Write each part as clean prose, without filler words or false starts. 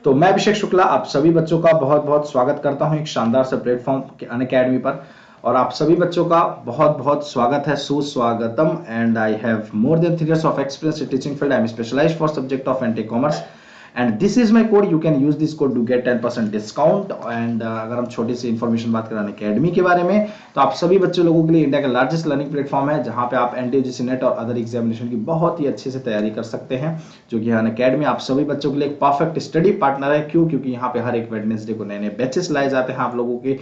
तो मैं अभिषेक शुक्ला आप सभी बच्चों का बहुत बहुत स्वागत करता हूं एक शानदार से प्लेटफॉर्म अनअकैडमी पर। और आप सभी बच्चों का बहुत बहुत स्वागत है, सुस्वागतम। And I have more than 3 years of experience in teaching field. I am specialized for subject of anti commerce and this is my code. You can use this code to get 10% discount. and अगर हम छोटी सी information बात करें Unacademy के बारे में, तो आप सभी बच्चों लोगों के लिए इंडिया का लार्जेस्ट लर्निंग प्लेटफॉर्म है जहां पे आप एनटीयूजीसी नेट और अदर एग्जामिनेशन की बहुत ही अच्छे से तैयारी कर सकते हैं। जो कि अनअकैडमी आप सभी बच्चों के लिए एक परफेक्ट स्टडी पार्टनर है। क्यों? क्योंकि यहाँ पे हर एक वेडनेसडे को नए नए बैचेस लाए जाते हैं आप लोगों के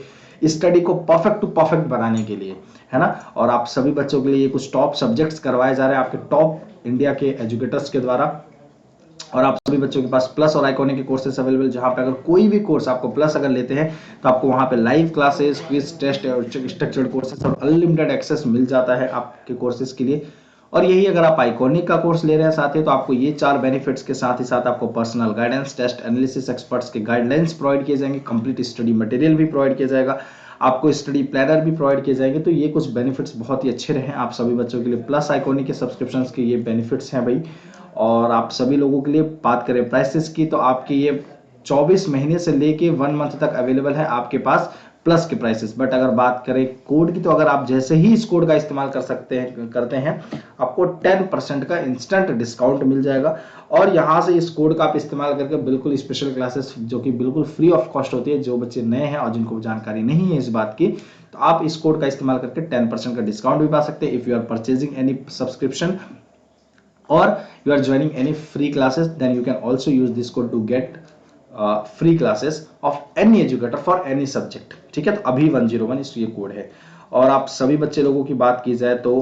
स्टडी को परफेक्ट टू परफेक्ट बनाने के लिए, है ना। और आप सभी बच्चों के लिए कुछ टॉप सब्जेक्ट्स करवाए जा रहे हैं आपके टॉप इंडिया के एजुकेटर्स के द्वारा। और आप सभी बच्चों के पास प्लस और आइकॉनिक के कोर्सेस अवेलेबल, जहां पे अगर कोई भी कोर्स आपको प्लस अगर लेते हैं तो आपको वहां पे लाइव क्लासेस, क्विज टेस्ट और स्ट्रक्चर्ड कोर्सेस और अनलिमिटेड एक्सेस मिल जाता है आपके कोर्सेज के लिए। और यही अगर आप आइकॉनिक का कोर्स ले रहे हैं साथ ही, तो आपको ये 4 बेनिफिट्स के साथ ही साथ आपको personal guidance, test analysis, experts के गाइडलाइंस प्रोवाइड किए जाएंगे, कंप्लीट स्टडी मटेरियल भी प्रोवाइड किया जाएगा, आपको स्टडी प्लानर भी प्रोवाइड किए जाएंगे। तो ये कुछ बेनिफिट्स बहुत ही अच्छे रहे आप सभी बच्चों के लिए। प्लस आइकॉनिक के सब्सक्रिप्शन के ये बेनिफिट्स हैं भाई। और आप सभी लोगों के लिए बात करें प्राइसेस की, तो आपके ये 24 महीने से लेके 1 मंथ तक अवेलेबल है आपके पास प्लस के प्राइसेस। बट अगर बात करें कोड की, तो अगर आप जैसे ही इस कोड का इस्तेमाल करते हैं आपको 10% का इंस्टेंट डिस्काउंट मिल जाएगा। और यहां से इस कोड का आप इस्तेमाल करके बिल्कुल स्पेशल क्लासेस जो कि बिल्कुल फ्री ऑफ कॉस्ट होती है, जो बच्चे नए हैं और जिनको जानकारी नहीं है इस बात की, तो आप इस कोड का इस्तेमाल करके 10% का डिस्काउंट भी पा सकते हैं। If you are purchasing any subscription or you are joining any free classes, then you can also use this code to get free classes of any educator for any subject। ठीक है, तो अभी 101 इस ये कोड है। और आप सभी बच्चे लोगों की बात की जाए तो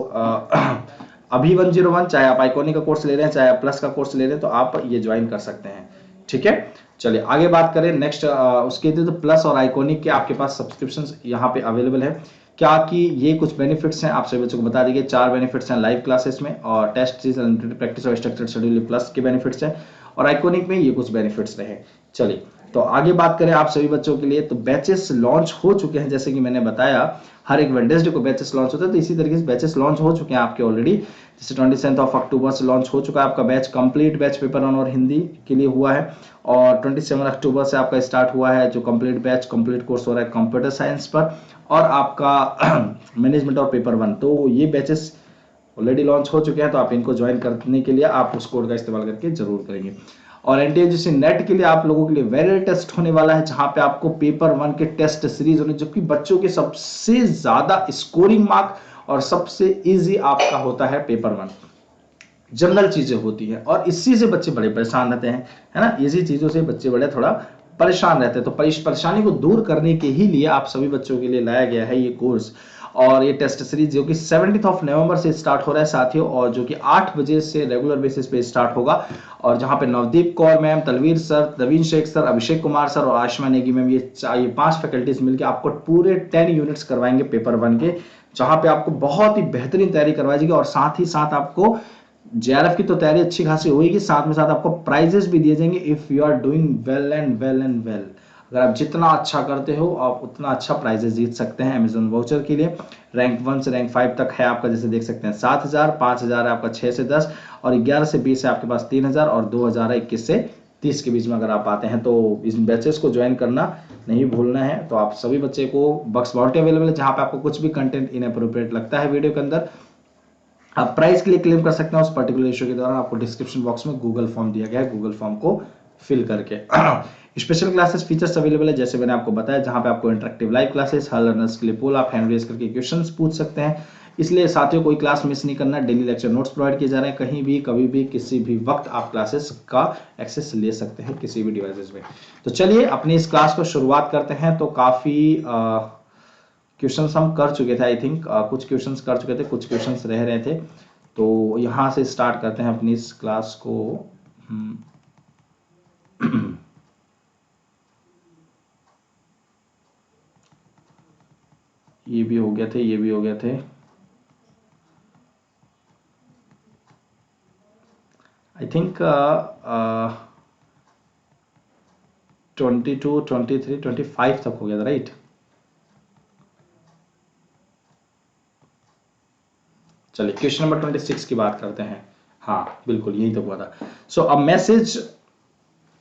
अभी 101, चाहे आप आइकॉनिक का कोर्स ले रहे हैं चाहे आप प्लस का कोर्स ले रहे हैं, तो आप ये ज्वाइन कर सकते हैं। ठीक है, चलिए आगे बात करें नेक्स्ट। उसके लिए तो प्लस और आइकॉनिक के आपके पास सब्सक्रिप्शन यहाँ पे अवेलेबल है क्या कि ये कुछ बेनिफिट्स हैं आप सभी बच्चों को बता दीजिए। 4 बेनिफिट्स हैं लाइव क्लासेस में, और टेस्ट सीरीज, अनलिमिटेड प्रैक्टिस और स्ट्रक्चर्ड शेड्यूल प्लस के बेनिफिट्स हैं, और आइकॉनिक में ये कुछ बेनिफिट्स रहे। चलिए तो आगे बात करें आप सभी बच्चों के लिए, तो बैचेस लॉन्च हो चुके हैं। जैसे कि मैंने बताया हर एक वेडनेसडे को बैचेस लॉन्च होते हैं, तो इसी तरीके से बैचेस लॉन्च हो चुके हैं आपके ऑलरेडी। जैसे 27 अक्टूबर से लॉन्च हो चुका है आपका बैच, कंप्लीट बैच पेपर 1 और हिंदी के लिए हुआ है। और 27 अक्टूबर से आपका स्टार्ट हुआ है जो कंप्लीट बैच, कंप्लीट कोर्स हो रहा है कंप्यूटर साइंस पर, और आपका मैनेजमेंट और पेपर 1। तो ये बैचेस ऑलरेडी लॉन्च हो चुके हैं, तो आप इनको ज्वाइन करने के लिए आप उस कोड का इस्तेमाल करके जरूर करेंगे। और एनटीयूजीसी नेट के लिए आप लोगों के लिए वेरी टेस्ट होने वाला है, जहां पे आपको पेपर 1 के टेस्ट सीरीज होने, जबकि बच्चों के सबसे ज्यादा स्कोरिंग मार्क और सबसे इजी आपका होता है पेपर 1। जनरल चीजें होती हैं और इसी से बच्चे बड़े परेशान रहते हैं, है ना। इसी चीजों से बच्चे बड़े थोड़ा परेशान रहते हैं। तो परेशानी को दूर करने के ही लिए आप सभी बच्चों के लिए लाया गया है ये कोर्स और ये टेस्ट सीरीज, जो कि 17 नवंबर से स्टार्ट हो रहा है साथियों, और जो कि 8 बजे से रेगुलर बेसिस पे स्टार्ट होगा। और जहां पे नवदीप कौर मैम, तलवीर सर, नवीन शेख सर, अभिषेक कुमार सर और आशमा नेगी मैम, ये 5 फैकल्टीज मिलकर आपको पूरे 10 यूनिट्स करवाएंगे पेपर 1 के, जहां पे आपको बहुत ही बेहतरीन तैयारी करवाई जाएगी। और साथ ही साथ आपको जेआरएफ की तो तैयारी अच्छी खासी होगी, साथ में साथ आपको प्राइजेस भी दिए जाएंगे if you are doing well and well and well. अगर आप जितना अच्छा करते हो आप उतना अच्छा प्राइजेस जीत सकते हैं अमेजन वाउचर के लिए। रैंक 1 से रैंक 5 तक है आपका, जैसे देख सकते हैं 7,000, 5,000 है आपका 6 से 10, और 11 से 20 है आपके पास 3,000, और 2,000 है 21 से 30 के बीच में अगर आप आते हैं। तो इस बैचेस को ज्वाइन करना नहीं भूलना है। तो आप सभी बच्चे को बक्स बाउंटी अवेलेबल है, जहां पे आपको कुछ भी कंटेंट इनअप्रोप्रिएट लगता है वीडियो के अंदर, आप प्राइस के लिए क्लेम कर सकते हैं उस पर्टिकुलर इशू के दौरान। आपको डिस्क्रिप्शन बॉक्स में गूगल फॉर्म दिया गया है, गूगल फॉर्म को फिल करके। स्पेशल क्लासेस फीचर्स अवेलेबल है, जैसे मैंने आपको बताया, जहां पे आपको इंटरेक्टिव लाइव क्लासेस, हर लर्नर्स के लिए पोल, आप हैंड रेज करके क्वेश्चंस पूछ सकते हैं। इसलिए साथियों कोई क्लास मिस नहीं करना, डेली लेक्चर नोट्स प्रोवाइड किए जा रहे हैं, कहीं भी कभी भी किसी भी वक्त आप क्लासेस का एक्सेस ले सकते हैं किसी भी डिवाइसेस में। तो चलिए अपनी इस क्लास को शुरुआत करते हैं। तो काफी क्वेश्चंस हम कर चुके थे, आई थिंक कुछ क्वेश्चंस कर चुके थे, कुछ क्वेश्चंस रह रहे थे। तो यहां से स्टार्ट करते हैं अपनी इस क्लास को। ये भी हो गए थे, ये भी हो गए थे। आई थिंक 22, 23, 25 तक हो गया था, राइट। चलिए क्वेश्चन नंबर 26 की बात करते हैं। हाँ बिल्कुल यही तो हुआ था। So a message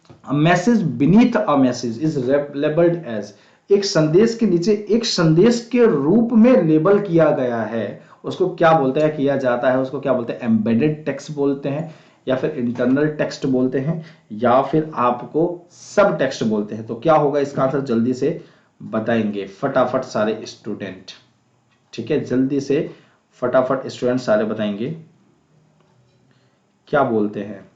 A message beneath a message is labeled as, एक संदेश के नीचे एक संदेश के रूप में लेबल किया गया है, उसको क्या बोलते हैं, किया जाता है, उसको क्या बोलते हैं, एम्बेडेड टेक्स्ट बोलते हैं, या फिर इंटरनल टेक्स्ट बोलते हैं, या फिर आपको सब टेक्स्ट बोलते हैं। तो क्या होगा इसका आंसर, जल्दी से बताएंगे फटाफट सारे स्टूडेंट। ठीक है, जल्दी से फटाफट स्टूडेंट सारे बताएंगे क्या बोलते हैं।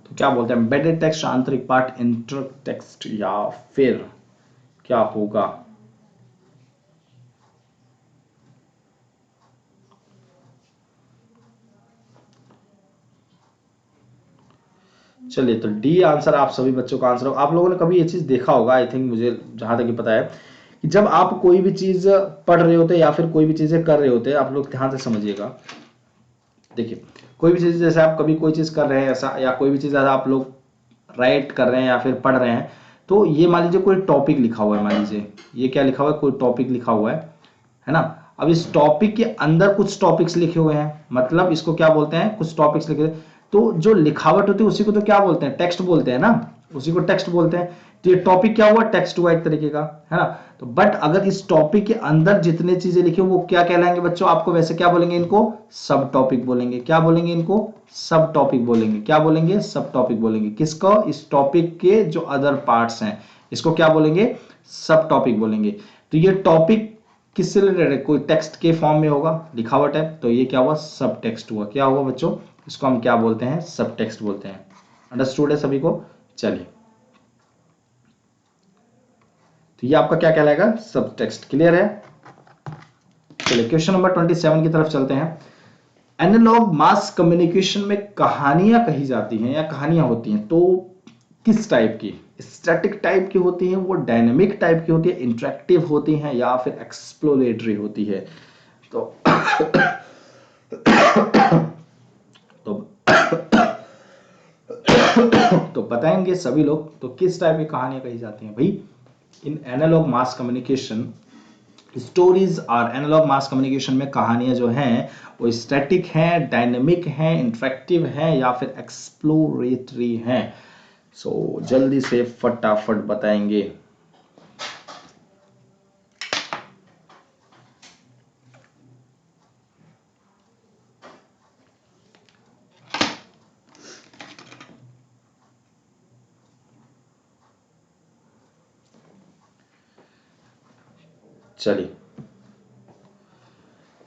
तो क्या बोलते हैं, एम्बेडेड टेक्स्ट, आंतरिक पार्ट, इंटर टेक्स्ट, या फिर क्या होगा। चलिए, तो डी आंसर आप सभी बच्चों का आंसर होगा। आप लोगों ने कभी ये चीज देखा होगा, आई थिंक, मुझे जहां तक पता है, कि जब आप कोई भी चीज पढ़ रहे होते हैं या फिर कोई भी चीजें कर रहे होते हैं, आप लोग ध्यान से समझिएगा। देखिए, कोई भी चीज, जैसे आप कभी कोई चीज कर रहे हैं ऐसा, या कोई भी चीज ऐसा आप लोग राइट कर रहे हैं या फिर पढ़ रहे हैं, तो ये मान लीजिए कोई टॉपिक लिखा हुआ है, मान लीजिए ये क्या लिखा हुआ है, कोई टॉपिक लिखा हुआ है ना। अब इस टॉपिक के अंदर कुछ टॉपिक्स लिखे हुए हैं, मतलब इसको क्या बोलते हैं, कुछ टॉपिक्स लिखे, तो जो लिखावट होती है उसी को तो क्या बोलते हैं, टेक्स्ट बोलते हैं ना, उसी को टेक्स्ट बोलते हैं। तो ये टॉपिक क्या हुआ, टेक्स्ट हुआ एक तरीके का, है ना। तो बट अगर इस टॉपिक के अंदर जितने चीजें लिखी वो क्या कहलाएंगे बच्चों, आपको वैसे क्या बोलेंगे, इनको सब टॉपिक बोलेंगे। क्या बोलेंगे, इनको सब टॉपिक बोलेंगे। क्या बोलेंगे, सब टॉपिक बोलेंगे। किसको, इस टॉपिक के जो अदर पार्ट्स हैं, इसको क्या बोलेंगे, सब टॉपिक बोलेंगे। तो ये टॉपिक किससे रिलेटेड है, कोई टेक्स्ट के फॉर्म में होगा, लिखावट है, तो ये क्या हुआ, सब टेक्स्ट हुआ। क्या हुआ बच्चों, इसको हम क्या बोलते हैं, सब टेक्स्ट बोलते हैं। अंडरस्टूड है सभी को। चलिए, तो ये आपका क्या कहलाएगा, सब टेक्स्ट। क्लियर है। चलिए, क्वेश्चन नंबर 27 की तरफ चलते हैं। एनालॉग मास कम्युनिकेशन में कहानियां कही जाती हैं या कहानियां होती हैं, तो किस टाइप की, स्टैटिक टाइप की होती हैं, वो डायनेमिक टाइप की होती है, इंटरेक्टिव होती हैं, या फिर एक्सप्लोरेटरी होती है। तो तो तो बताएंगे सभी लोग, तो किस टाइप की कहानियां कही जाती हैं भाई इन एनालॉग मास कम्युनिकेशन। स्टोरीज और एनालॉग मास कम्युनिकेशन में कहानियां जो हैं वो स्टैटिक हैं, डायनेमिक हैं, इंटरेक्टिव हैं, या फिर एक्सप्लोरेटरी हैं। सो जल्दी से फटाफट बताएंगे। चलिए,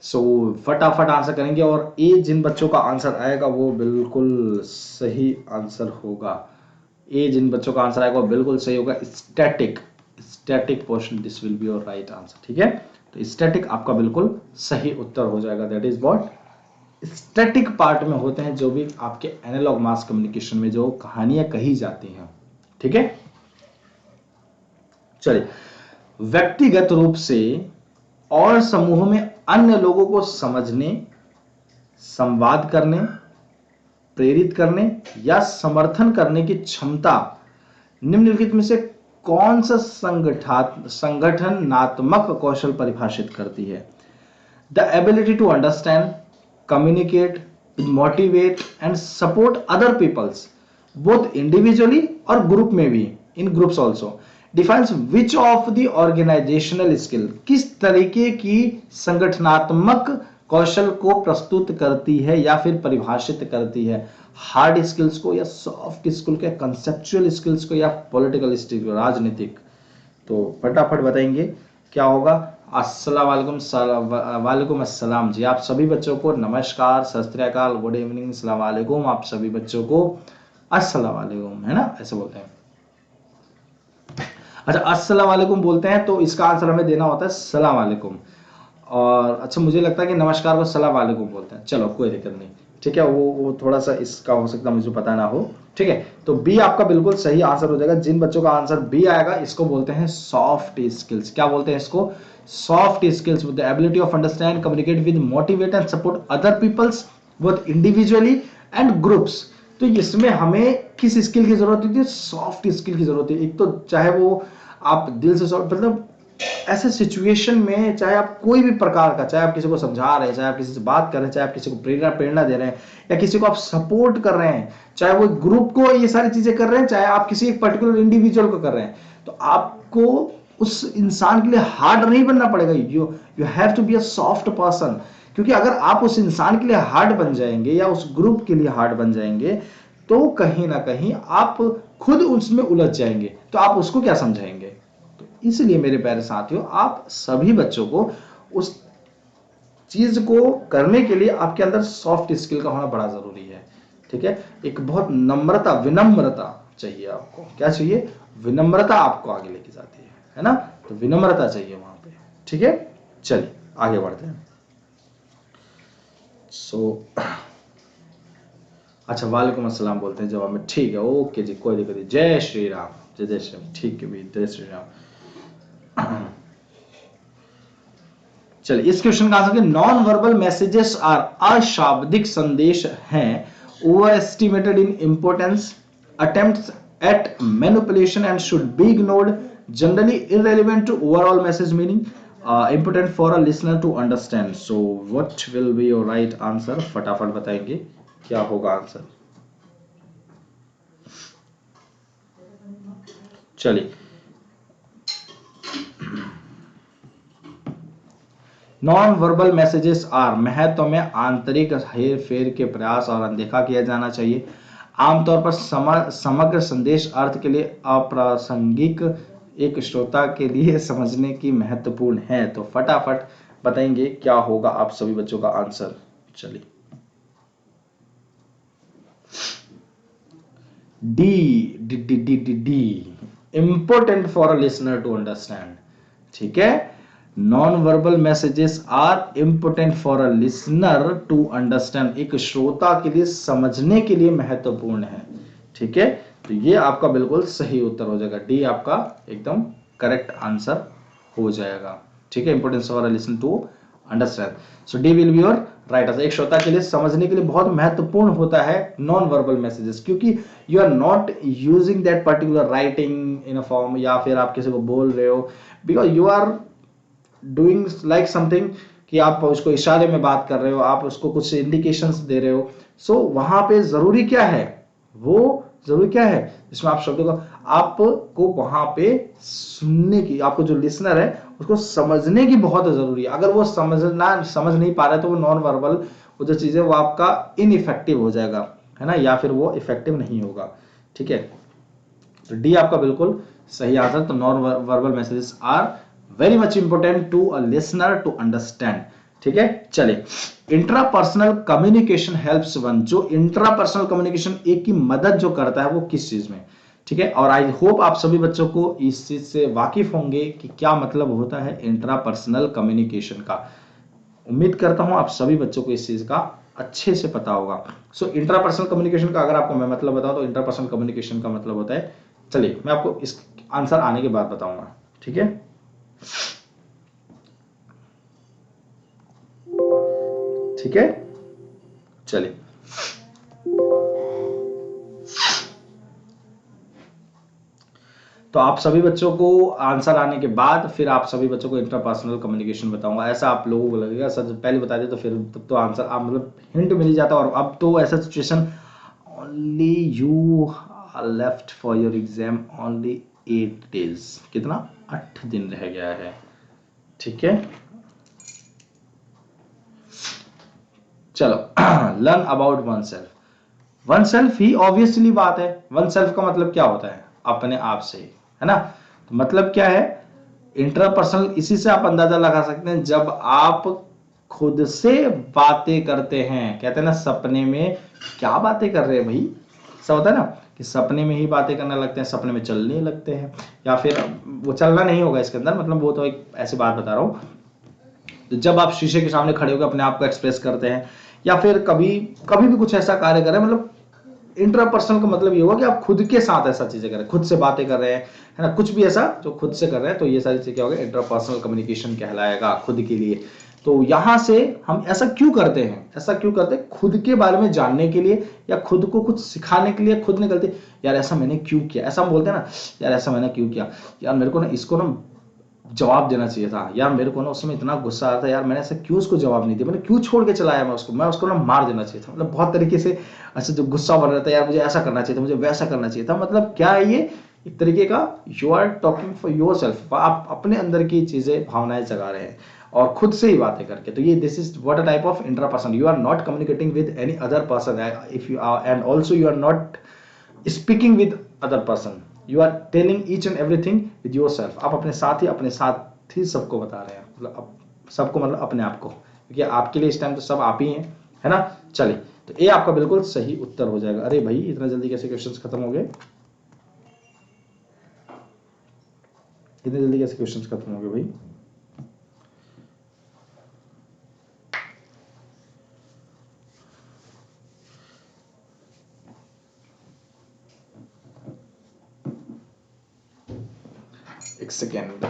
सो फटाफट आंसर करेंगे, और ए जिन बच्चों का आंसर आएगा वो बिल्कुल सही आंसर होगा। ए जिन बच्चों का आंसर आएगा वो बिल्कुल सही होगा। Static, static portion, this will be your right answer. ठीक है, तो स्टैटिक आपका बिल्कुल सही उत्तर हो जाएगा। That is what, static part में होते हैं जो भी आपके एनालॉग मास कम्युनिकेशन में जो कहानियां कही जाती हैं। ठीक है, चलिए, व्यक्तिगत रूप से और समूह में अन्य लोगों को समझने, संवाद करने, प्रेरित करने या समर्थन करने की क्षमता निम्नलिखित में से कौन सा संगठनात्मक कौशल परिभाषित करती है। The ability to understand, communicate, motivate and support other peoples both individually और ग्रुप में भी, in groups also, defines which of the organisational skill, किस तरीके की संगठनात्मक कौशल को प्रस्तुत करती है या फिर परिभाषित करती है। हार्ड स्किल्स को, या सॉफ्ट स्किल को, या कंसेप्चुअल स्किल्स को, या पॉलिटिकल स्किल्स को, राजनीतिक। तो फटाफट बताएंगे क्या होगा। अस्सलाम वालेकुम, वालेकुम अस्सलाम जी। आप सभी बच्चों को नमस्कार, सत श्री अकाल, गुड इवनिंग, अस्सलाम वालेकुम। आप सभी बच्चों को अस्सलाम वालेकुम, है ना, ऐसे बोलते हैं। अच्छा, अस्सलाम वालेकुम बोलते हैं तो इसका आंसर हमें देना होता है सलाम वालेकुम। और अच्छा, मुझे लगता है कि नमस्कार को सलाम वालेकुम बोलते हैं। चलो, कोई दिक्कत नहीं। ठीक है, वो थोड़ा सा इसका हो सकता है मुझे पता ना हो। ठीक है, तो बी आपका बिल्कुल सही आंसर हो जाएगा। जिन बच्चों का आंसर बी आएगा इसको बोलते हैं सॉफ्ट स्किल्स। क्या बोलते हैं इसको, soft skills with the ability of understand, communicate with, motivate and support other peoples both individually and groups। तो इसमें हमें किस स्किल की जरूरत होती है? सॉफ्ट स्किल की जरूरत है। एक तो चाहे वो आप दिल से मतलब ऐसे सिचुएशन में, चाहे आप कोई भी प्रकार का, चाहे आप किसी को समझा रहे हैं, चाहे आप किसी से बात कर रहे हैं, चाहे आप किसी को प्रेरणा दे रहे हैं, या किसी को आप सपोर्ट कर रहे हैं, चाहे वो ग्रुप को ये सारी चीजें कर रहे हैं, चाहे आप किसी एक पर्टिकुलर इंडिविजुअल को कर रहे हैं, तो आपको उस इंसान के लिए हार्ड नहीं बनना पड़ेगा। You have to be a soft person. क्योंकि अगर आप उस इंसान के लिए हार्ड बन जाएंगे या उस ग्रुप के लिए हार्ड बन जाएंगे, तो कहीं ना कहीं आप खुद उसमें उलझ जाएंगे, तो आप उसको क्या समझाएंगे? इसलिए मेरे प्यारे साथियों, आप सभी बच्चों को उस चीज को करने के लिए आपके अंदर सॉफ्ट स्किल का होना बड़ा जरूरी है। ठीक है, एक बहुत नम्रता, विनम्रता चाहिए आपको। क्या चाहिए? विनम्रता आपको आगे लेके जाती है ना? तो विनम्रता चाहिए वहां पे। ठीक है, चलिए आगे बढ़ते हैं। अच्छा, वालेकुम अस्सलाम बोलते हैं जवाब में। ठीक है, ओके जी, कोई दिक्कत नहीं। जय श्री राम, जय श्री राम। ठीक है भाई, जय श्री राम। चलिए, इस क्वेश्चन का answer, non verbal messages are, अशाब्दिक संदेश हैं, over estimated in importance, attempts at manipulation and should be ignored, generally irrelevant to overall message meaning, important for a listener to understand. So what will be your right answer? फटाफट बताएंगे क्या होगा answer. चलिए, non verbal messages are, महत्व में आंतरिक हेर फेर के प्रयास और अनदेखा किया जाना चाहिए, आमतौर पर समग्र संदेश अर्थ के लिए अप्रासंगिक, एक श्रोता के लिए समझने की महत्वपूर्ण है। तो फटाफट बताएंगे क्या होगा आप सभी बच्चों का आंसर। चलिए, D D D D D D, important for a listener to understand. ठीक है, non verbal messages are important for a listener to understand, एक श्रोता के लिए समझने के लिए महत्वपूर्ण है। ठीक है, तो ये आपका बिल्कुल सही उत्तर हो जाएगा। डी आपका एकदम करेक्ट आंसर हो जाएगा। ठीक है, importance for a listener to understand, so D will be your right answer. एक श्रोता के लिए समझने के लिए बहुत महत्वपूर्ण होता है नॉन वर्बल मैसेजेस, क्योंकि you are not using that particular writing in a form, या फिर आप किसी को बोल रहे हो, because you are doing like something, कि आप उसको इशारे में बात कर रहे हो, आप उसको कुछ इंडिकेशंस दे रहे हो। सो वहां पे जरूरी क्या है? वो जरूरी क्या है जिसमें आप शब्दों का, आपको वहां पे सुनने की, आपको जो लिसनर है उसको समझने की बहुत जरूरी है। अगर वो समझ नहीं पा रहा है, तो वो नॉन वर्बल वो जो चीज है वो आपका इनइफेक्टिव हो जाएगा, है ना, या फिर वो इफेक्टिव नहीं होगा। ठीक है, तो डी आपका बिल्कुल सही आंसर। तो non verbal messages are very much important to a listener to understand. ठीक है, चलिए, इंट्रापर्सनल कम्युनिकेशन हेल्प्स वन, जो इंट्रापर्सनल कम्युनिकेशन एक की मदद जो करता है वो किस चीज में? ठीक है, और आई होप आप सभी बच्चों को इस चीज से वाकिफ होंगे कि क्या मतलब होता है इंट्रापर्सनल कम्युनिकेशन का। उम्मीद करता हूं आप सभी बच्चों को इस चीज का अच्छे से पता होगा। सो इंट्रापर्सनल कम्युनिकेशन का अगर आपको मैं मतलब बताऊं, तो इंट्रापर्सनल कम्युनिकेशन का मतलब होता है, चलिए मैं आपको इस आंसर आने के बाद बताऊंगा। ठीक है, ठीक है, चलिए, तो आप सभी बच्चों को आंसर आने के बाद फिर आप सभी बच्चों को इंटरपर्सनल कम्युनिकेशन बताऊंगा। ऐसा आप लोगों को लगेगा सर पहले बता दे तो फिर तब तो आंसर आप मतलब हिंट मिल जाता। और अब तो ऐसा situation, only you are left for your exam, only 8 days, कितना 8 दिन रह गया है। ठीक है, चलो, learn about one self. One self he obviously बात है। वन सेल्फ का मतलब क्या होता है? अपने आप से, है ना। तो मतलब क्या है इंटरपर्सनल? इसी से आप अंदाजा लगा सकते हैं, जब आप खुद से बातें करते हैं। कहते हैं ना सपने में क्या बातें कर रहे हैं भाई, ऐसा होता है ना कि सपने में ही बातें करने लगते हैं, सपने में चलने लगते हैं, या फिर वो चलना नहीं होगा इसके अंदर, मतलब वो तो एक ऐसी बात बता रहा हूं। तो जब आप शीशे के सामने खड़े होकर अपने आप को एक्सप्रेस करते हैं, या फिर कभी कभी भी कुछ ऐसा कार्य करें, मतलब इंट्रापर्सनल का मतलब ये हुआ कि आप खुद के साथ ऐसा चीजें कर रहे हैं, खुद से बातें कर रहे हैं, है ना, कुछ भी ऐसा जो खुद से कर रहे हैं, तो ये सारी चीजें क्या होगा, इंट्रापर्सनल कम्युनिकेशन कहलाएगा खुद के लिए। तो यहां से हम ऐसा क्यों करते हैं, ऐसा क्यों करते हैं, खुद के बारे में जानने के लिए या खुद को कुछ सिखाने के लिए खुद निकलते, यार ऐसा मैंने क्यों किया, ऐसा हम बोलते हैं ना, यार ऐसा मैंने क्यों किया, यार मेरे को ना इसको ना जवाब देना चाहिए था, यार मेरे को ना उस समय इतना गुस्सा आया था, यार मैंने ऐसा क्यों उसको जवाब नहीं दिया, मैंने क्यों छोड़ के चलाया, मैं उसको ना मार देना चाहिए था, मतलब बहुत तरीके से ऐसे जो गुस्सा बन रहा था, यार मुझे ऐसा करना चाहिए था, मुझे वैसा करना चाहिए था, मतलब क्या है ये, एक तरीके का you are talking for yourself, आप अपने अंदर की चीजें भावनाएं जगा रहे हैं और खुद से ही बातें करके। तो ये this is what a type of intra person, you are not communicating with any other person, if you are, and also you are not speaking with other person, you are telling each and everything with yourself, आप अपने साथ ही सबको बता रहे हैं, मतलब सबको, मतलब अपने आप को, क्योंकि आपके लिए इस टाइम तो सब आप ही हैं, है ना। चलिए, तो ये आपका बिल्कुल सही उत्तर हो जाएगा। अरे भाई इतना जल्दी कैसे क्वेश्चंस खत्म हो गए, इतने जल्दी कैसे क्वेश्चंस खत्म हो गए भाई। एक सेकेंड,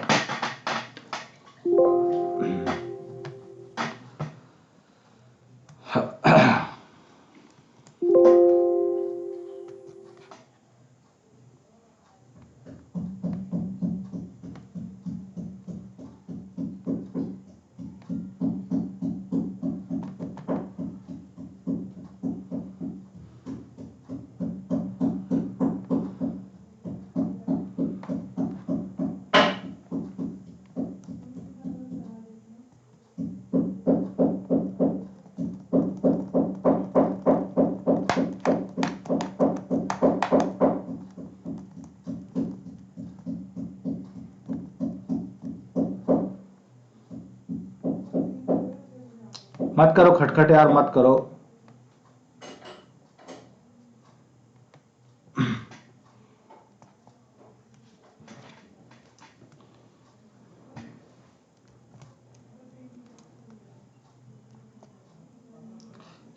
मत करो खटखट यार, मत करो।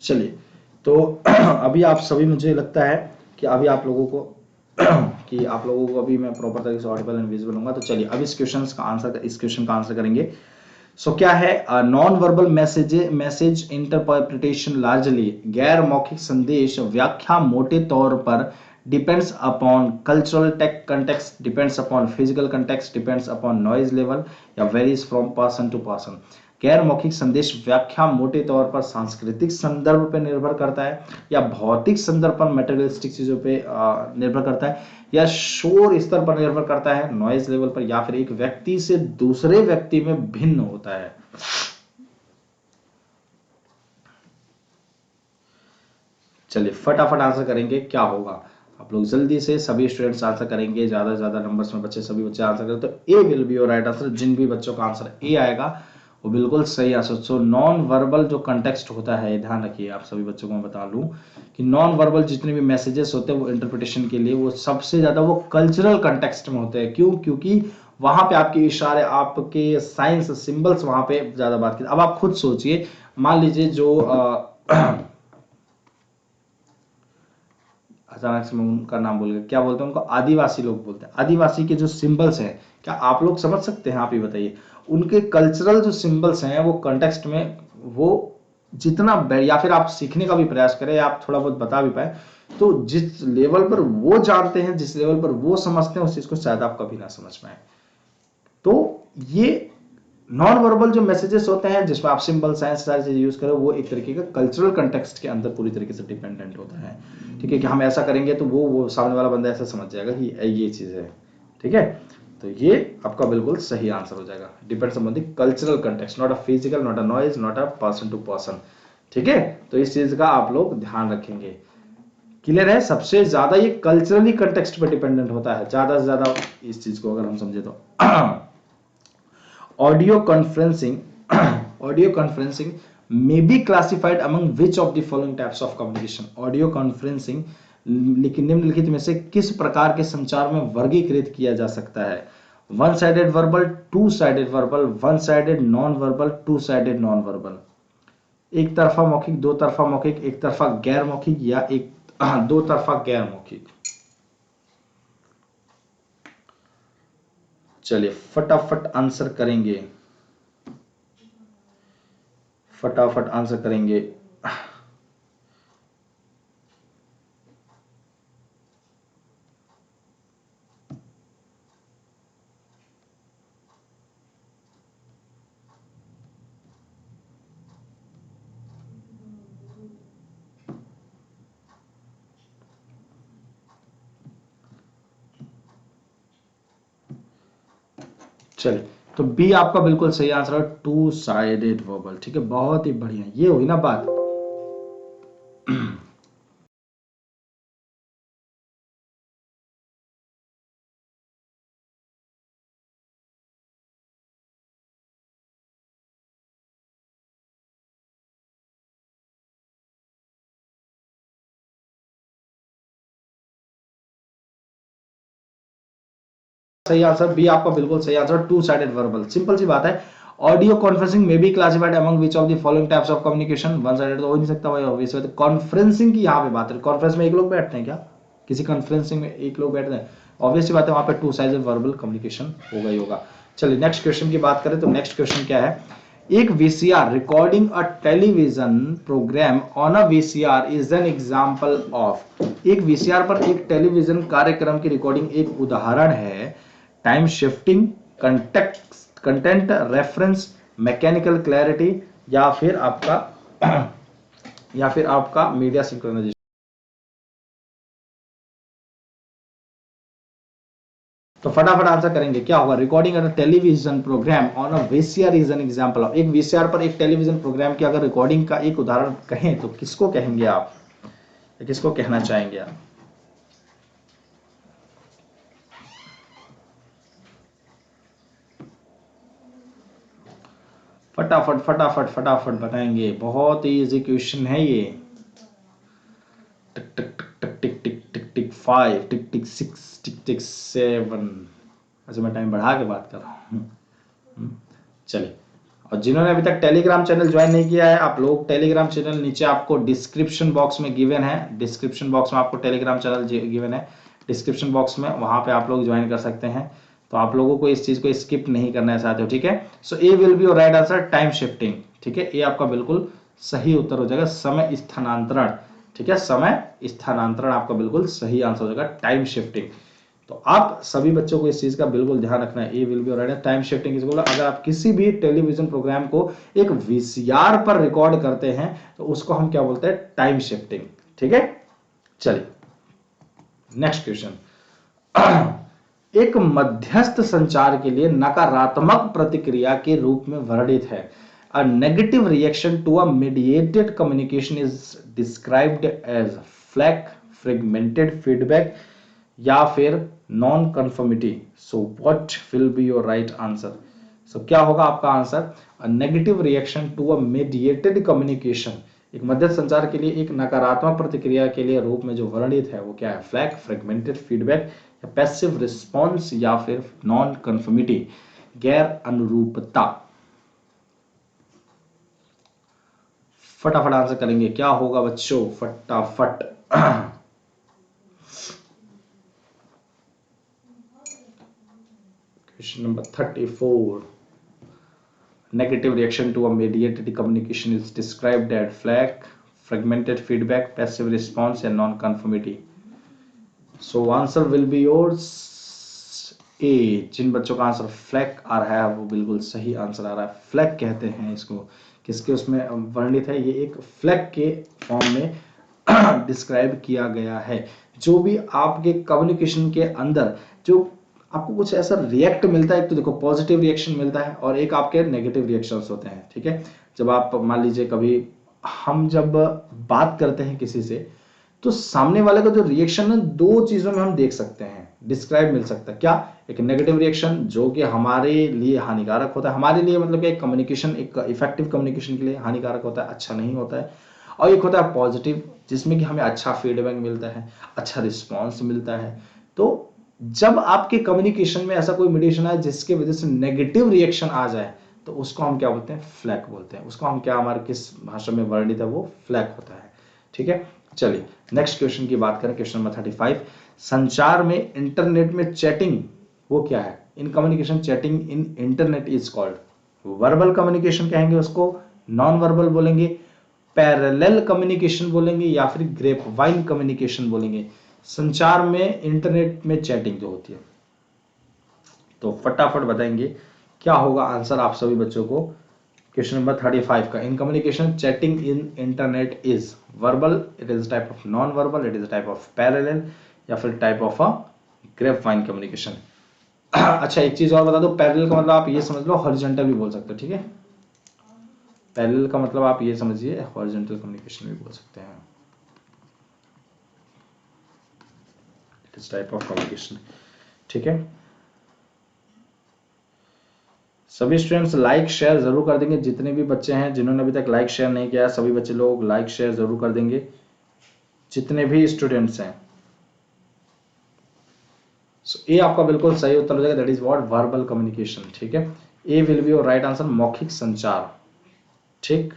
चलिए, तो अभी आप सभी, मुझे लगता है कि अभी आप लोगों को कि आप लोगों को अभी मैं प्रॉपर तरीके से ऑडिबल एंड विजिबल होऊंगा। तो चलिए अब इस क्वेश्चन का आंसर करेंगे। सो क्या है, non verbal message interpretation largely, गैर मौखिक संदेश व्याख्या मोटे तौर पर depends upon cultural context, depends upon physical context, depends upon noise level, या varies from person to person. गैर मौखिक संदेश व्याख्या मोटे तौर पर सांस्कृतिक संदर्भ पर निर्भर करता है, या भौतिक संदर्भ पर, मेटेरियलिस्टिक चीजों पे निर्भर करता है, या शोर स्तर पर निर्भर करता है, नॉइज लेवल पर, या फिर एक व्यक्ति से दूसरे व्यक्ति में भिन्न होता है। चलिए फटाफट आंसर करेंगे, क्या होगा, आप लोग जल्दी से सभी स्टूडेंट्स आंसर करेंगे, ज्यादा से ज्यादा नंबर्स में बच्चे, सभी बच्चे आंसर करें, तो A will be your right answer. जिन भी बच्चों का आंसर ए आएगा वो बिल्कुल सही आंसर। सो नॉन वर्बल जो कंटेक्स्ट होता है, ध्यान रखिए, आप सभी बच्चों को मैं बता लूं कि नॉन वर्बल जितने भी मैसेजेस होते हैं वो इंटरप्रिटेशन के लिए, वो सबसे ज्यादा वो कल्चरल कंटेक्स्ट में होते हैं। क्यों? क्योंकि वहां पे आपके इशारे, आपके साइंस, सिंबल्स वहां पे ज्यादा बात की। अब आप खुद सोचिए, मान लीजिए जो अचानक से मैं उनका नाम भूल गया, क्या बोलते हैं उनको, आदिवासी लोग बोलते हैं। आदिवासी के जो सिंबल्स हैं, क्या आप लोग समझ सकते हैं? आप ही बताइए, उनके कल्चरल जो सिंबल्स हैं वो कंटेक्स्ट में, वो जितना या फिर आप सीखने का भी प्रयास करें, आप थोड़ा बहुत बता भी पाए, तो जिस लेवल पर वो जानते हैं, जिस लेवल पर वो समझते हैं, उस चीज को शायद आप कभी ना समझ पाए। तो ये नॉन वर्बल जो मैसेजेस होते हैं, जिसमें आप सिंबल, साइंस, सारी चीजें यूज करो, वो एक तरीके का कल्चरल कंटेक्स्ट के अंदर पूरी तरीके से डिपेंडेंट होता है। ठीक है, कि हम ऐसा करेंगे तो वो सामने वाला बंदा ऐसा समझ जाएगा कि ये चीज है। ठीक है, तो ये आपका बिल्कुल सही आंसर हो जाएगा। Depends on the cultural context, not a physical, not a noise, not a person to person. ठीक है, तो इस चीज का आप लोग ध्यान रखेंगे। क्लियर है? सबसे ज्यादा ये कल्चरली कंटेक्स्ट पर डिपेंडेंट होता है, ज्यादा से ज्यादा इस चीज को अगर हम समझे तो। Audio conferencing may be classified among which of the following types of communication? Audio conferencing निम्नलिखित में से किस प्रकार के संचार में वर्गीकृत किया जा सकता है? One sided verbal, to sided verbal, one sided non verbal, two sided non verbal. एक तरफा मौखिक, दो तरफा मौखिक, एक तरफा गैर मौखिक, या एक दो तरफा गैर मौखिक। चलिए फटाफट आंसर करेंगे, फटाफट आंसर करेंगे। चलिए तो बी आपका बिल्कुल सही आंसर है, टू साइडेड वर्बल। ठीक है, बहुत ही बढ़िया, ये हुई ना बात। सही आंसर बी आपका बिल्कुल सही answer, two sided verbal. Simple सी बात है। ऑडियो कॉन्फ्रेंसिंग में be classified among which of the following types of communication. One sided तो हो नहीं सकता भाई, ऑब्वियस बात है। कॉन्फ्रेंसिंग की यहाँ पे बात है, कॉन्फ्रेंस में एक लोग बैठते हैं क्या? किसी कॉन्फ्रेंसिंग में एक लोग बैठते हैं, ऑब्वियस सी बात है, वहां पे टू साइडेड वर्बल कम्युनिकेशन होगा ही होगा। चलिए नेक्स्ट क्वेश्चन की बात करें तो नेक्स्ट क्वेश्चन क्या है? एक VCR recording a television programme on a VCR is an example of. एक वीसीआर पर एक टेलीविजन कार्यक्रम की रिकॉर्डिंग एक उदाहरण है time shifting, content reference, mechanical clarity, या फिर आपका या फिर आपका मीडिया सिंक्रोनाइजेशन। तो फटाफट आंसर करेंगे, क्या होगा? Recording a television programme on a VCR is an example of. एक वीसीआर पर एक टेलीविजन प्रोग्राम की अगर रिकॉर्डिंग का एक उदाहरण कहें तो किसको कहेंगे आप, किसको कहना चाहेंगे आप? फटाफट फटाफट फटाफट बताएंगे, बहुत ही इजी क्वेश्चन है ये। टिक टिक टिक टिक टिक टिक टिक 5, टिक टिक 6, टिक टिक 7। अच्छा मैं टाइम बढ़ा के बात कर रहा हूँ। चलिए, और जिन्होंने अभी तक टेलीग्राम चैनल ज्वाइन नहीं किया है, आप लोग टेलीग्राम चैनल नीचे आपको डिस्क्रिप्शन बॉक्स में गिवन है, डिस्क्रिप्शन बॉक्स में आपको टेलीग्राम चैनल गिवन है डिस्क्रिप्शन बॉक्स में, वहां पे आप लोग ज्वाइन कर सकते हैं। तो आप लोगों को इस चीज को स्किप नहीं करना है साथियों, ठीक है। So A will be your right answer, time shifting. ठीक है, ये आपका बिल्कुल सही उत्तर हो जाएगा, समय स्थानांतरण। ठीक है, समय स्थानांतरण आपका बिल्कुल सही आंसर हो जाएगा, टाइम शिफ्टिंग। तो आप सभी बच्चों को इस चीज का बिल्कुल ध्यान रखना है, A will be right. Time shifting किसको बोला? अगर आप किसी भी टेलीविजन प्रोग्राम को एक वीसीआर पर रिकॉर्ड करते हैं तो उसको हम क्या बोलते हैं? Time shifting. ठीक है, चलिए नेक्स्ट क्वेश्चन। एक मध्यस्थ संचार के लिए नकारात्मक प्रतिक्रिया के रूप में वर्णित है। A negative reaction to a mediated communication is described as flat, fragmented feedback या फिर non conformity. So what will be your right answer? सो क्या होगा आपका आंसर? Negative reaction to a mediated communication, एक मध्यस्थ संचार के लिए एक नकारात्मक प्रतिक्रिया के लिए रूप में जो वर्णित है वो क्या है? फ्लैग, फ्रेगमेंटेड फीडबैक, या पैसिव रिस्पॉन्स, या फिर नॉन कन्फर्मिटी, गैर अनुरूपता। फटाफट आंसर करेंगे, क्या होगा बच्चों? फटाफट। Question number 34। Negative reaction to a mediated communication is described as flat, fragmented feedback, passive response, and non-conformity. So answer will be yours A। जिन बच्चों का आंसर फ्लैक आ रहा है वो बिल्कुल सही आंसर आ रहा है। फ्लैक कहते हैं इसको, किसके उसमें वर्णित है? ये एक फ्लैग के फॉर्म में डिस्क्राइब किया गया है। जो भी आपके कम्युनिकेशन के अंदर जो आपको कुछ ऐसा रिएक्ट मिलता है, एक तो देखो पॉजिटिव रिएक्शन मिलता है और एक आपके नेगेटिव रिएक्शंस होते हैं। ठीक है, जब आप मान लीजिए कभी हम जब बात करते हैं किसी से तो सामने वाले का जो रिएक्शन है, दो चीजों में हम देख सकते हैं, डिस्क्राइब मिल सकता है। क्या? एक नेगेटिव रिएक्शन जो कि हमारे लिए हानिकारक होता है, हमारे लिए मतलब कि एक कम्युनिकेशन, एक इफेक्टिव कम्युनिकेशन के लिए हानिकारक होता है, अच्छा नहीं होता है। और एक होता है पॉजिटिव, जिसमें कि हमें अच्छा फीडबैक मिलता है, अच्छा रिस्पॉन्स मिलता है। तो जब आपके कम्युनिकेशन में ऐसा कोई मीडिएशन आए जिसके वजह से नेगेटिव रिएक्शन आ जाए तो उसको हम क्या बोलते हैं? फ्लैग बोलते हैं। उसको हम क्या, हमारे किस भाषा में वर्णित है वो? फ्लैग होता है। ठीक है, चलिए नेक्स्ट क्वेश्चन की बात करें, क्वेश्चन नंबर 35। संचार में इंटरनेट में चैटिंग वो क्या है? In communication chatting in internet is called, verbal communication कहेंगे उसको, नॉन वर्बल बोलेंगे, पैरेलल कम्युनिकेशन बोलेंगे, या फिर ग्रेपवाइन कम्युनिकेशन बोलेंगे। संचार में इंटरनेट में चैटिंग जो होती है, तो फटाफट बताएंगे क्या होगा आंसर आप सभी बच्चों को। क्वेश्चन नंबर 35 का, in communication chatting in internet is verbal, it is type of non verbal, it is type of parallel, या फिर type of a grapevine communication. अच्छा एक चीज और बता दो, पैरेलल का मतलब आप ये समझ लो हॉरिजॉन्टल भी बोल सकते हो, ठीक है। पैरेलल का मतलब आप ये समझिए हॉरिजॉन्टल कम्युनिकेशन भी बोल सकते हैं, it is type of communication, ठीक है। सभी स्टूडेंट्स लाइक शेयर जरूर कर देंगे, जितने भी बच्चे हैं जिन्होंने अभी तक लाइक शेयर नहीं किया, सभी बच्चे लोग लाइक शेयर जरूर कर देंगे, जितने भी स्टूडेंट्स हैं। ये आपका बिल्कुल सही उत्तर हो जाएगा, that is what verbal communication, ठीक है। A will be your right answer, मौखिक संचार, ठीक।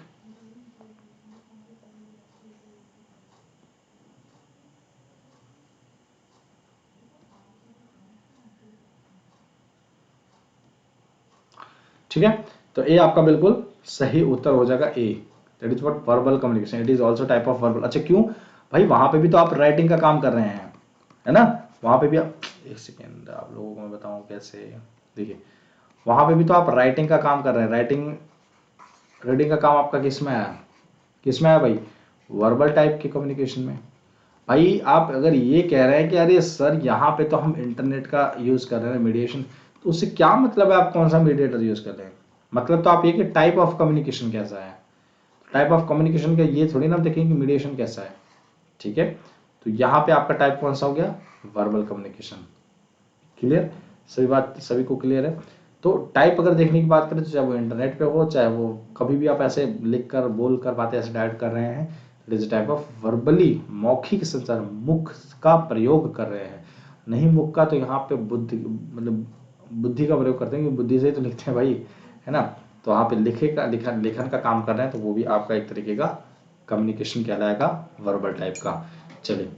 ठीक है, तो ए आपका बिल्कुल सही उत्तर हो जाएगा, A, that is what verbal communication, it is also type of verbal. अच्छा क्यों भाई, वहां पे भी तो आप राइटिंग का काम कर रहे हैं, है ना, वहां पे भी आप, एक सेकेंड आप लोगों को मैं बताऊं कैसे, देखिए वहां पे भी तो आप राइटिंग का काम कर रहे हैं, राइटिंग रीडिंग का काम आपका किस में आया, किस में आया भाई, वर्बल टाइप के कम्युनिकेशन में। भाई आप अगर ये कह रहे हैं कि अरे सर यहाँ पे तो हम इंटरनेट का यूज कर रहे हैं मीडिएशन, तो उससे क्या मतलब है आप कौन सा मीडिएटर यूज कर रहे हैं, मतलब तो आप ये कि टाइप ऑफ कम्युनिकेशन कैसा है, टाइप ऑफ कम्युनिकेशन का ये थोड़ी ना देखेंगे कि मीडिएशन कैसा है, ठीक है। तो यहाँ पे आपका टाइप कौन सा हो गया, वर्बल कम्युनिकेशन, क्लियर, सभी बात सभी को क्लियर है। तो टाइप अगर देखने की बात करें तो चाहे वो इंटरनेट पे हो, चाहे वो कभी भी आप ऐसे लिख कर बोल कर बातें ऐसे डायरेक्ट कर रहे हैं, it is type of verbally, मौखिक संचार, मुख का प्रयोग कर रहे हैं, नहीं मुख का, तो यहाँ पे बुद्धि मतलब बुद्धि का प्रयोग करते हैं, क्योंकि बुद्धि से ही तो लिखते हैं भाई, है ना। तो वहाँ पे लिखे का लिखन लेखन का काम कर रहे हैं, तो वो भी आपका एक तरीके का कम्युनिकेशन कहलाएगा, वर्बल टाइप का। चलिए,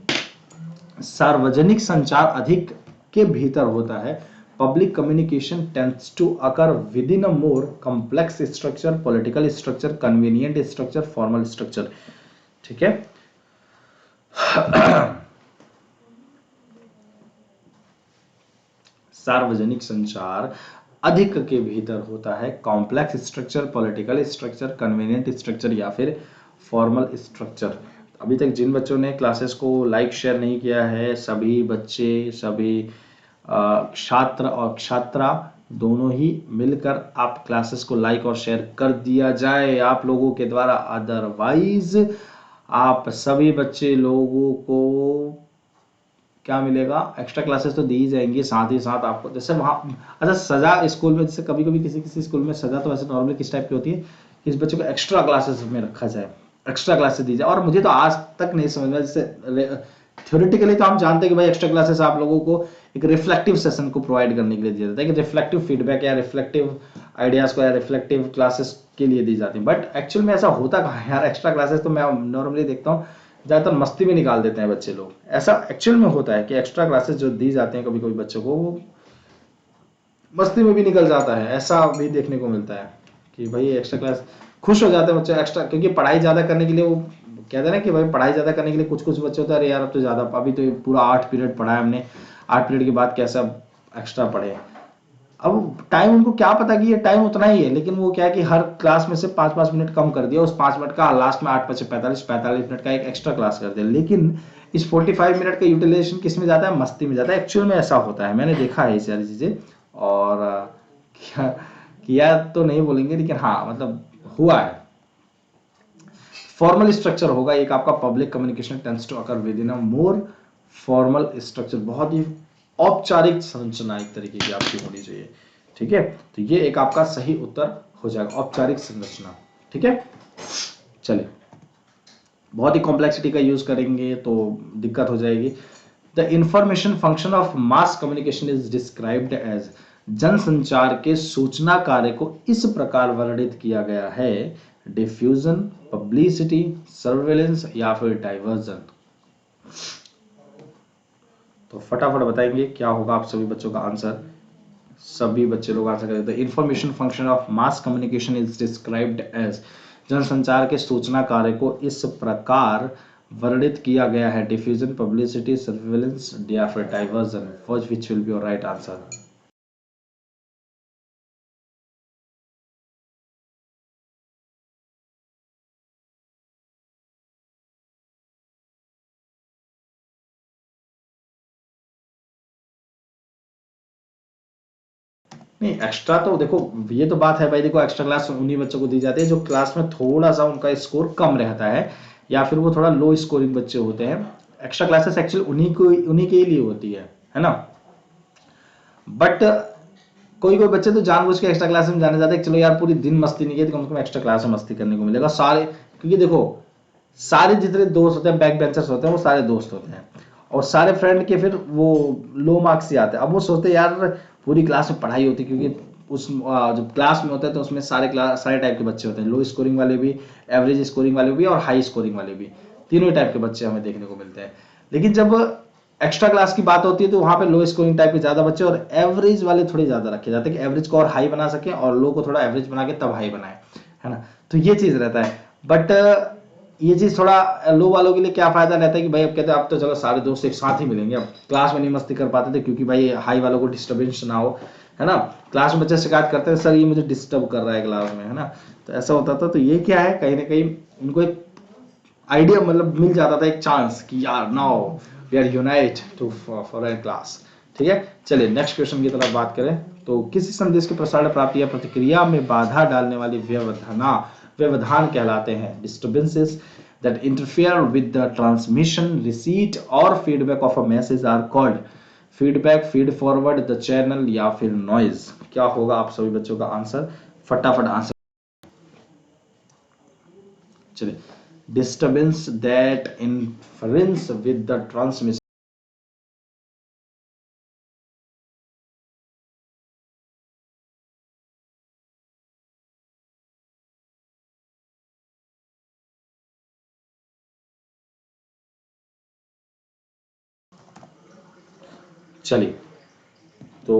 सार्वजनिक संचार अधिक के भीतर होता है, public communication tends to occur within a more complex structure, political structure, convenient structure, formal structure, ठीक है। सार्वजनिक संचार अधिक के भीतर होता है, complex structure, political structure, convenient structure, या फिर फॉर्मल स्ट्रक्चर। अभी तक जिन बच्चों ने क्लासेस को लाइक शेयर नहीं किया है, सभी बच्चे, सभी छात्र और छात्रा दोनों ही मिलकर आप क्लासेस को लाइक और शेयर कर दिया जाए आप लोगों के द्वारा, अदरवाइज आप सभी बच्चे लोगों को क्या मिलेगा, एक्स्ट्रा क्लासेस तो दी ही जाएंगी, साथ ही साथ आपको जैसे वहाँ, अच्छा सजा स्कूल में, जैसे कभी कभी किसी किसी स्कूल में सजा तो वैसे नॉर्मली किस टाइप की होती है कि इस बच्चे को एक्स्ट्रा क्लासेस में रखा जाए, एक्स्ट्रा क्लासेस दी जाए, और मुझे तो आज तक नहीं समझ में, जैसे थ्योरेटिकली तो हम जानते हैं कि भाई एक्स्ट्रा क्लासेस आप लोगों को एक रिफ्लेक्टिव सेशन को प्रोवाइड करने के लिए दिया जाता है, कि रिफ्लेक्टिव फीडबैक या रिफ्लेक्टिव आइडियाज को या रिफ्लेक्टिव क्लासेस के लिए दी जाती है, बट एक्चुअल में ऐसा होता कहाँ है यार, एक्स्ट्रा क्लासेस तो मैं नॉर्मली देखता हूँ ज़्यादातर मस्ती में निकाल देते हैं बच्चे लोग, ऐसा एक्चुअल में होता है कि एक्स्ट्रा क्लासेस जो दी जाते हैं कभी कभी बच्चों को, वो मस्ती में भी निकल जाता है, ऐसा भी देखने को मिलता है कि भाई एक्स्ट्रा क्लास खुश हो जाते हैं बच्चे एक्स्ट्रा, क्योंकि पढ़ाई ज़्यादा करने के लिए वो कहते हैं ना कि भाई पढ़ाई ज़्यादा करने के लिए कुछ कुछ बच्चे होते हैं, अरे यार अब तो ज़्यादा, अभी तो पूरा 8 पीरियड पढ़ा है हमने, 8 पीरियड के बाद कैसा एक्स्ट्रा पढ़े। अब टाइम उनको क्या पता कि ये टाइम उतना ही है, लेकिन वो क्या है कि हर क्लास में से 5-5 मिनट कम कर दिया, उस 5 मिनट का लास्ट में 8-5-45 मिनट का एक एक्स्ट्रा क्लास कर दिया, लेकिन इस 45 मिनट का यूटिलाइजेशन किस में जाता है, मस्ती में जाता है, एक्चुअल में ऐसा होता है, मैंने देखा है ये सारी चीजें, और क्या किया तो नहीं बोलेंगे, लेकिन हाँ मतलब हुआ है। फॉर्मल स्ट्रक्चर होगा एक आपका, public communication tends to occur within a more formal structure, बहुत ही औपचारिक संरचना एक तरीके की आपकी होनी चाहिए, ठीक है। तो ये एक आपका सही उत्तर हो जाएगा, औपचारिक संरचना, ठीक है। चलिए, बहुत ही कॉम्प्लेक्सिटी का यूज करेंगे तो दिक्कत हो जाएगी। The information function of mass communication is described as, जनसंचार के सूचना कार्य को इस प्रकार वर्णित किया गया है, डिफ्यूजन, पब्लिसिटी, सर्वेलेंस या फिर डाइवर्जन? तो फटाफट बताएंगे क्या होगा आप सभी बच्चों का आंसर। सभी बच्चे लोग आंसर करें। The information function of mass communication is described as, जनसंचार के सूचना कार्य को इस प्रकार वर्णित किया गया है, डिफ्यूजन, पब्लिसिटी, सर्वेलेंस या फिर diversion? First which will be your right answer? नहीं, एक्स्ट्रा तो देखो, ये तो बात है भाई, देखो एक्स्ट्रा क्लास उन्हीं बच्चों को दी जाती है जो क्लास में थोड़ा सा उनका स्कोर कम रहता है या फिर वो थोड़ा लो स्कोरिंग बच्चे होते हैं। एक्स्ट्रा क्लासेस एक्चुअली उन्हीं के ही लिए होती है ना। बट कोई कोई बच्चे तो जानबूझ के एक्स्ट्रा क्लास में जाने जाते हैं, चलो यार पूरी दिन मस्ती नहीं की तो कम से कम एक्स्ट्रा क्लास में मस्ती करने को मिलेगा सारे। क्योंकि देखो, सारे जितने दोस्त होते हैं, बैक बेंचर्स होते हैं, वो सारे दोस्त होते हैं और सारे फ्रेंड के फिर वो लो मार्क्स ही आते हैं। अब वो सोचते हैं यार पूरी क्लास में पढ़ाई होती, क्योंकि उस जब क्लास में होता है तो उसमें सारे टाइप के बच्चे होते हैं, लो स्कोरिंग वाले भी, एवरेज स्कोरिंग वाले भी और हाई स्कोरिंग वाले भी, तीनों टाइप के बच्चे हमें देखने को मिलते हैं। लेकिन जब एक्स्ट्रा क्लास की बात होती है तो वहां पे लो स्कोरिंग टाइप के ज्यादा बच्चे और एवरेज वाले थोड़े ज्यादा रखे जाते हैं कि एवरेज को और हाई बना सके और लो को थोड़ा एवरेज बना के तब हाई बनाए, है ना। तो ये चीज रहता है। बट ये चीज थोड़ा लो वालों के लिए क्या फायदा रहता है कि भाई अब कहते हैं अब तो चलो सारे दोस्त एक साथ ही मिलेंगे, अब क्लास में नहीं मस्ती कर पाते थे क्योंकि भाई हाई वालों को डिस्टर्बेंस ना हो, है ना। क्लास में बच्चे शिकायत करते हैं सर ये मुझे डिस्टर्ब कर रहा है क्लास में, है ना। तो ऐसा होता था। तो ये क्या है, कहीं ना कहीं उनको एक आइडिया मतलब मिल जाता था, एक चांस कि यार now we are unite to for a class. ठीक है, चलिए नेक्स्ट क्वेश्चन की तरफ बात करें। तो किसी संदेश के प्रसारण, प्राप्ति या प्रतिक्रिया में बाधा डालने वाली व्यवधान कहलाते हैं। Disturbances that interfere with the transmission, receipt और feedback of a message are called feedback, feed forward, the channel या फिर noise? क्या होगा आप सभी बच्चों का आंसर? फटाफट आंसर। चलिए, disturbance that interferes with the transmission। चलिए, तो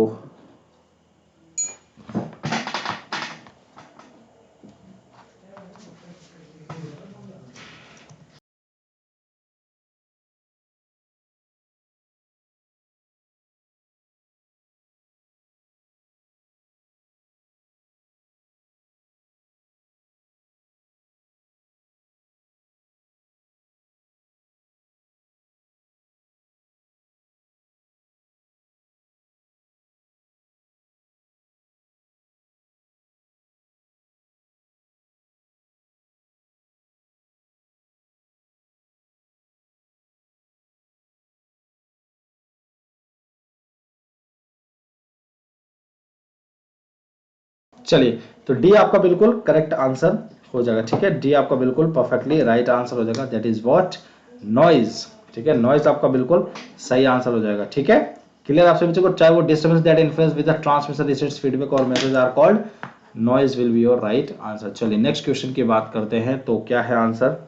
चलिए, तो डी आपका बिल्कुल करेक्ट आंसर हो जाएगा। ठीक है, डी आपका बिल्कुल परफेक्टली राइट आंसर हो जाएगा, दैट इज व्हाट, नॉइज। ठीक है, नॉइज आपका बिल्कुल सही आंसर हो जाएगा। ठीक है, क्लियर आप सभी को, चाहे वो disturbance that influence with the transmission, receipts, feedback और message are called noise will be your right answer. चलिए नेक्स्ट क्वेश्चन की बात करते हैं। तो क्या है आंसर?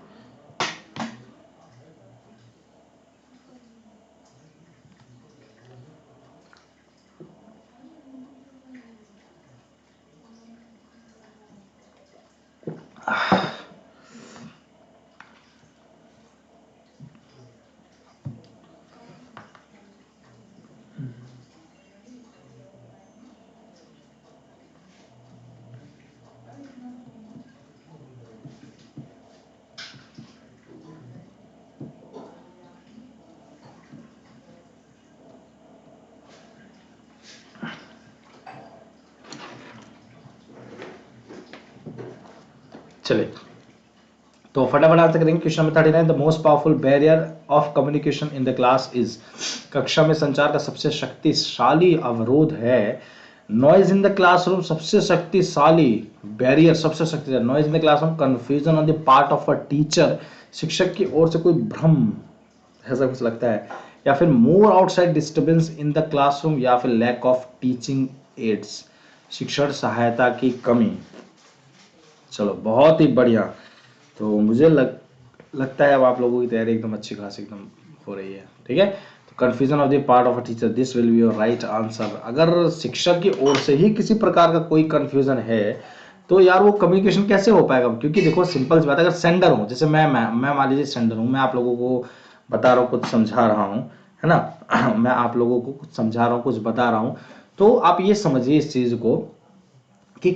चलिए, तो फटाफट आंसर करेंगे। Question number 39, the most powerful barrier of communication in the class is, कक्षा में संचार का सबसे शक्तिशाली अवरोध है। नॉइज इन द क्लासरूम, सबसे शक्तिशाली बैरियर, सबसे शक्तिशाली noise in the classroom, confusion on the part of a teacher, शिक्षक की ओर से कोई भ्रम, ऐसा कुछ लगता है, या फिर more outside disturbance in the classroom, या फिर लैक ऑफ टीचिंग एड्स, शिक्षण सहायता की कमी। चलो बहुत ही बढ़िया। तो मुझे लगता है अब आप लोगों की तैयारी एकदम अच्छी खास एकदम हो रही है, ठीक है। तो confusion of the part of a teacher, this will be your right answer. अगर शिक्षक की ओर से ही किसी प्रकार का कोई कंफ्यूजन है तो यार वो कम्युनिकेशन कैसे हो पाएगा? क्योंकि देखो सिंपल सी बात है, अगर सेंडर हूँ, जैसे मैं मान लीजिए सेंडर हूँ, मैं आप लोगों को बता रहा हूँ, कुछ समझा रहा हूँ, है ना मैं आप लोगों को कुछ समझा रहा हूँ, कुछ बता रहा हूँ, तो आप ये समझिए इस चीज को कि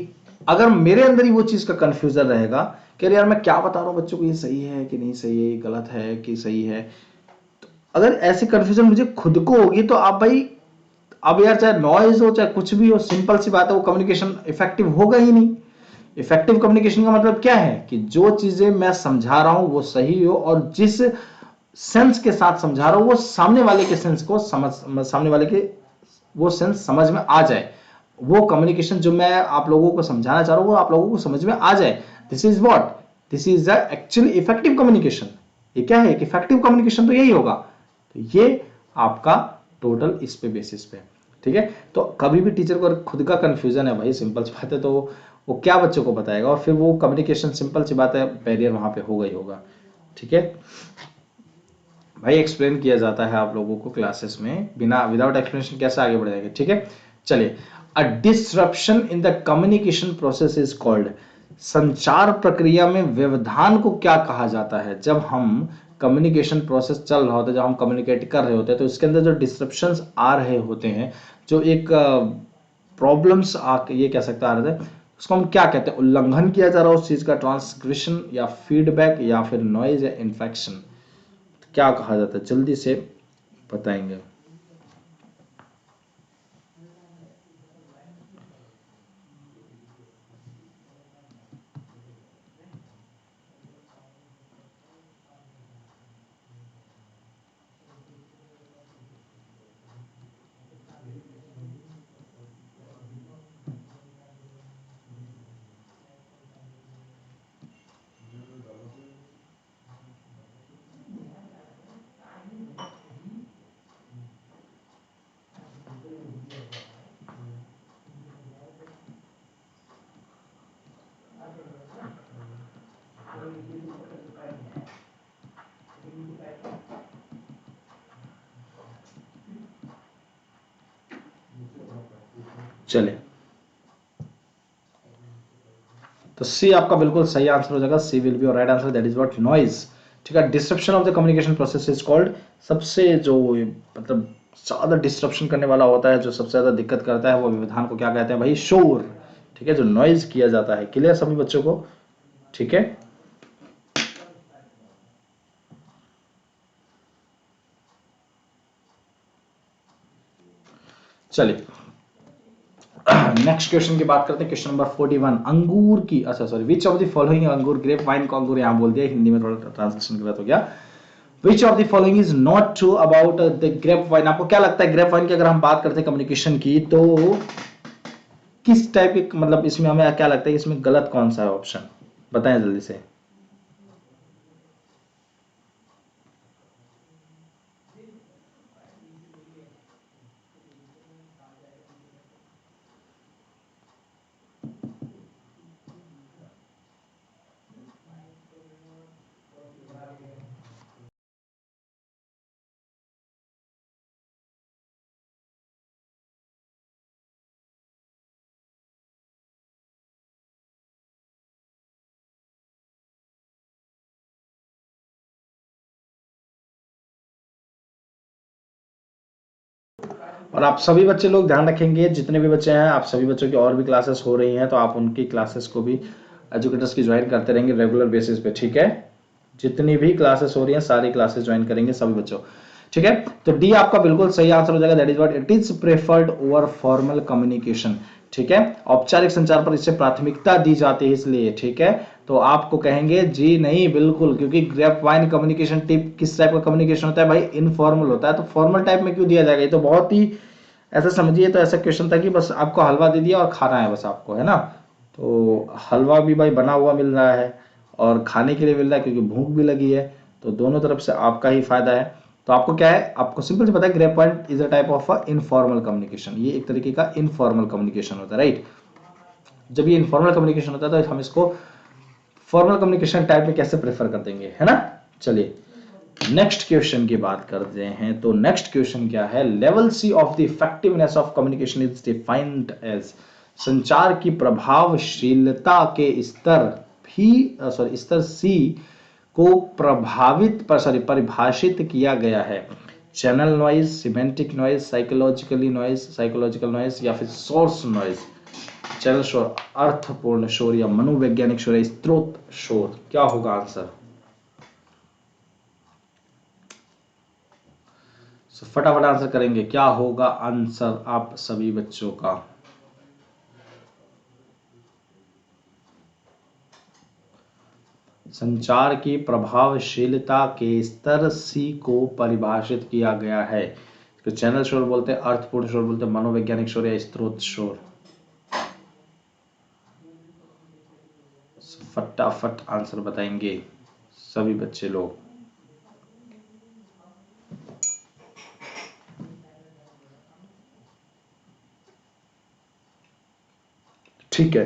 अगर मेरे अंदर ही वो चीज का कंफ्यूजन रहेगा कि अरे यार मैं क्या बता रहा हूँ बच्चों को, ये सही है कि नहीं सही है, ये गलत है कि सही है, अगर ऐसी कंफ्यूजन मुझे खुद को होगी तो आप भाई, अब यार चाहे नॉइज हो चाहे कुछ भी हो, सिंपल सी बात है, वो कम्युनिकेशन इफेक्टिव होगा ही नहीं। इफेक्टिव कम्युनिकेशन का मतलब क्या है कि जो चीजें मैं समझा रहा हूं वो सही हो, और जिस सेंस के साथ समझा रहा हूं वो सामने वाले के सेंस को सामने वाले के वो सेंस समझ में आ जाए। वो कम्युनिकेशन जो मैं आप लोगों को समझाना चाह रहा हूं वो आप लोगों को समझ में आ जाए। This is what, this is the actually effective communication. ये क्या है कि इफेक्टिव कम्युनिकेशन तो यही होगा। तो ये आपका टोटल इस पे बेसिस पे, ठीक है। तो कभी भी टीचर को खुद का कंफ्यूजन है भाई, सिंपल सी बात है, तो वो क्या बच्चों को बताएगा, और फिर वो कम्युनिकेशन सिंपल सी बात है बैरियर वहां पे होगा ही होगा, ठीक है भाई। एक्सप्लेन किया जाता है आप लोगों को क्लासेस में, बिना विदाउट एक्सप्लेनेशन कैसे आगे बढ़ जाएंगे, ठीक है। चलिए, a disruption in the communication process is called, संचार प्रक्रिया में व्यवधान को क्या कहा जाता है? जब हम कम्युनिकेशन प्रोसेस चल रहा होता है, जब हम कम्युनिकेट कर रहे होते हैं, तो इसके अंदर जो डिसरप्शंस आ रहे होते हैं, जो एक प्रॉब्लम्स ये कह सकते आ रहे थे, उसको हम क्या कहते हैं? उल्लंघन किया जा रहा है उस चीज का, ट्रांसग्रेशन या फीडबैक या फिर नॉइज या इन्फेक्शन, क्या कहा जाता है? जल्दी से बताएंगे। चलिए, तो सी आपका बिल्कुल सही आंसर हो जाएगा। C will be your right answer, that is what noise, ठीक है। Disruption of the communication process is called, सबसे जो मतलब ज्यादा डिस्ट्रप्शन करने वाला होता है, जो सबसे ज्यादा दिक्कत करता है, वो व्यवधान को क्या कहते हैं भाई? शोर, ठीक है, जो नॉइज किया जाता है। क्लियर सभी बच्चों को, ठीक है। चलिए नेक्स्ट क्वेश्चन की बात करते हैं। क्वेश्चन नंबर 41, अंगूर की, अच्छा sorry, which of the following अंगूर, ग्रेप वाइन को अंगूर यहां बोल दिया, हिंदी में थोड़ा ट्रांसलेशन गलत हो गया। Which of the following is not true about the grapevine? आपको क्या लगता है ग्रेप वाइन की अगर हम बात करते हैं कम्युनिकेशन की, तो किस टाइप की, मतलब इसमें हमें क्या लगता है इसमें गलत कौन सा है ऑप्शन? बताएं जल्दी से। और आप सभी बच्चे लोग ध्यान रखेंगे, जितने भी बच्चे हैं, आप सभी बच्चों की और भी क्लासेस हो रही हैं, तो आप उनकी क्लासेस को भी एजुकेटर्स की ज्वाइन करते रहेंगे रेगुलर बेसिस पे, ठीक है। जितनी भी क्लासेस हो रही हैं सारी क्लासेस ज्वाइन करेंगे सभी बच्चों, ठीक है। तो डी आपका बिल्कुल सही आंसर हो जाएगा, that is what, it is preferred over formal communication, ठीक है। औपचारिक संचार पर इससे प्राथमिकता दी जाती है इसलिए, ठीक है। तो आपको कहेंगे जी नहीं, बिल्कुल, क्योंकि ग्रेप वाइन कम्युनिकेशन टिप किस टाइप का कम्युनिकेशन होता है भाई? इनफॉर्मल होता है। तो फॉर्मल टाइप में क्यों दिया जाएगा? ये तो बहुत ही ऐसा समझिए, तो ऐसा क्वेश्चन था कि बस आपको हलवा दे दिया और खाना है बस आपको, है ना। तो हलवा भी भाई बना हुआ मिल रहा है और खाने के लिए मिल रहा है क्योंकि भूख भी लगी है, तो दोनों तरफ से आपका ही फायदा है। तो आपको क्या है, आपको सिंपल से पता है grape point is a type of a informal communication, ये एक तरीके का इनफॉर्मल कम्युनिकेशन होता है, राइट। जब ये इनफॉर्मल कम्युनिकेशन होता है तो हम इसको फॉर्मल कम्युनिकेशन टाइप में कैसे प्रेफर कर देंगे, है ना। चलिए नेक्स्ट क्वेश्चन की बात करते हैं। तो नेक्स्ट क्वेश्चन क्या है, level C of the effectiveness of communication is defined as, संचार की प्रभावशीलता के स्तर भी स्तर सी को परिभाषित किया गया है। Channel noise, semantic noise, psychological noise या फिर सोर्स नॉइज। चैनल शोर, अर्थपूर्ण शोर या मनोवैज्ञानिक शोर या स्रोत शोर, क्या होगा आंसर। फटाफट आंसर करेंगे, क्या होगा आंसर आप सभी बच्चों का। संचार की प्रभावशीलता के स्तर सी को परिभाषित किया गया है। तो चैनल शोर बोलते हैं, अर्थपूर्ण शोर बोलते हैं, मनोवैज्ञानिक शोर या स्रोत शोर। फटाफट आंसर बताएंगे सभी बच्चे लोग। ठीक है,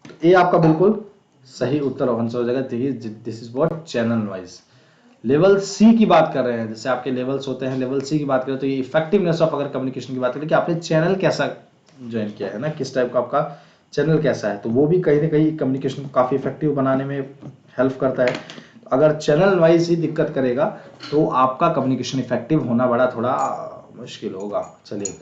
तो ये आपका बिल्कुल सही उत्तर आंसर हो जाएगा। This is what channel noise. Level C की बात कर रहे हैं, जैसे आपके लेवल्स होते हैं, लेवल सी की बात करें तो ये इफेक्टिवनेस ऑफ, अगर कम्युनिकेशन की बात करें कि आपने चैनल कैसा ज्वाइन किया है ना, किस टाइप का आपका चैनल कैसा है, तो वो भी कहीं ना कहीं कम्युनिकेशन को काफी इफेक्टिव बनाने में हेल्प करता है। अगर चैनल वाइज ही दिक्कत करेगा तो आपका कम्युनिकेशन इफेक्टिव होना बड़ा थोड़ा मुश्किल होगा। चलिए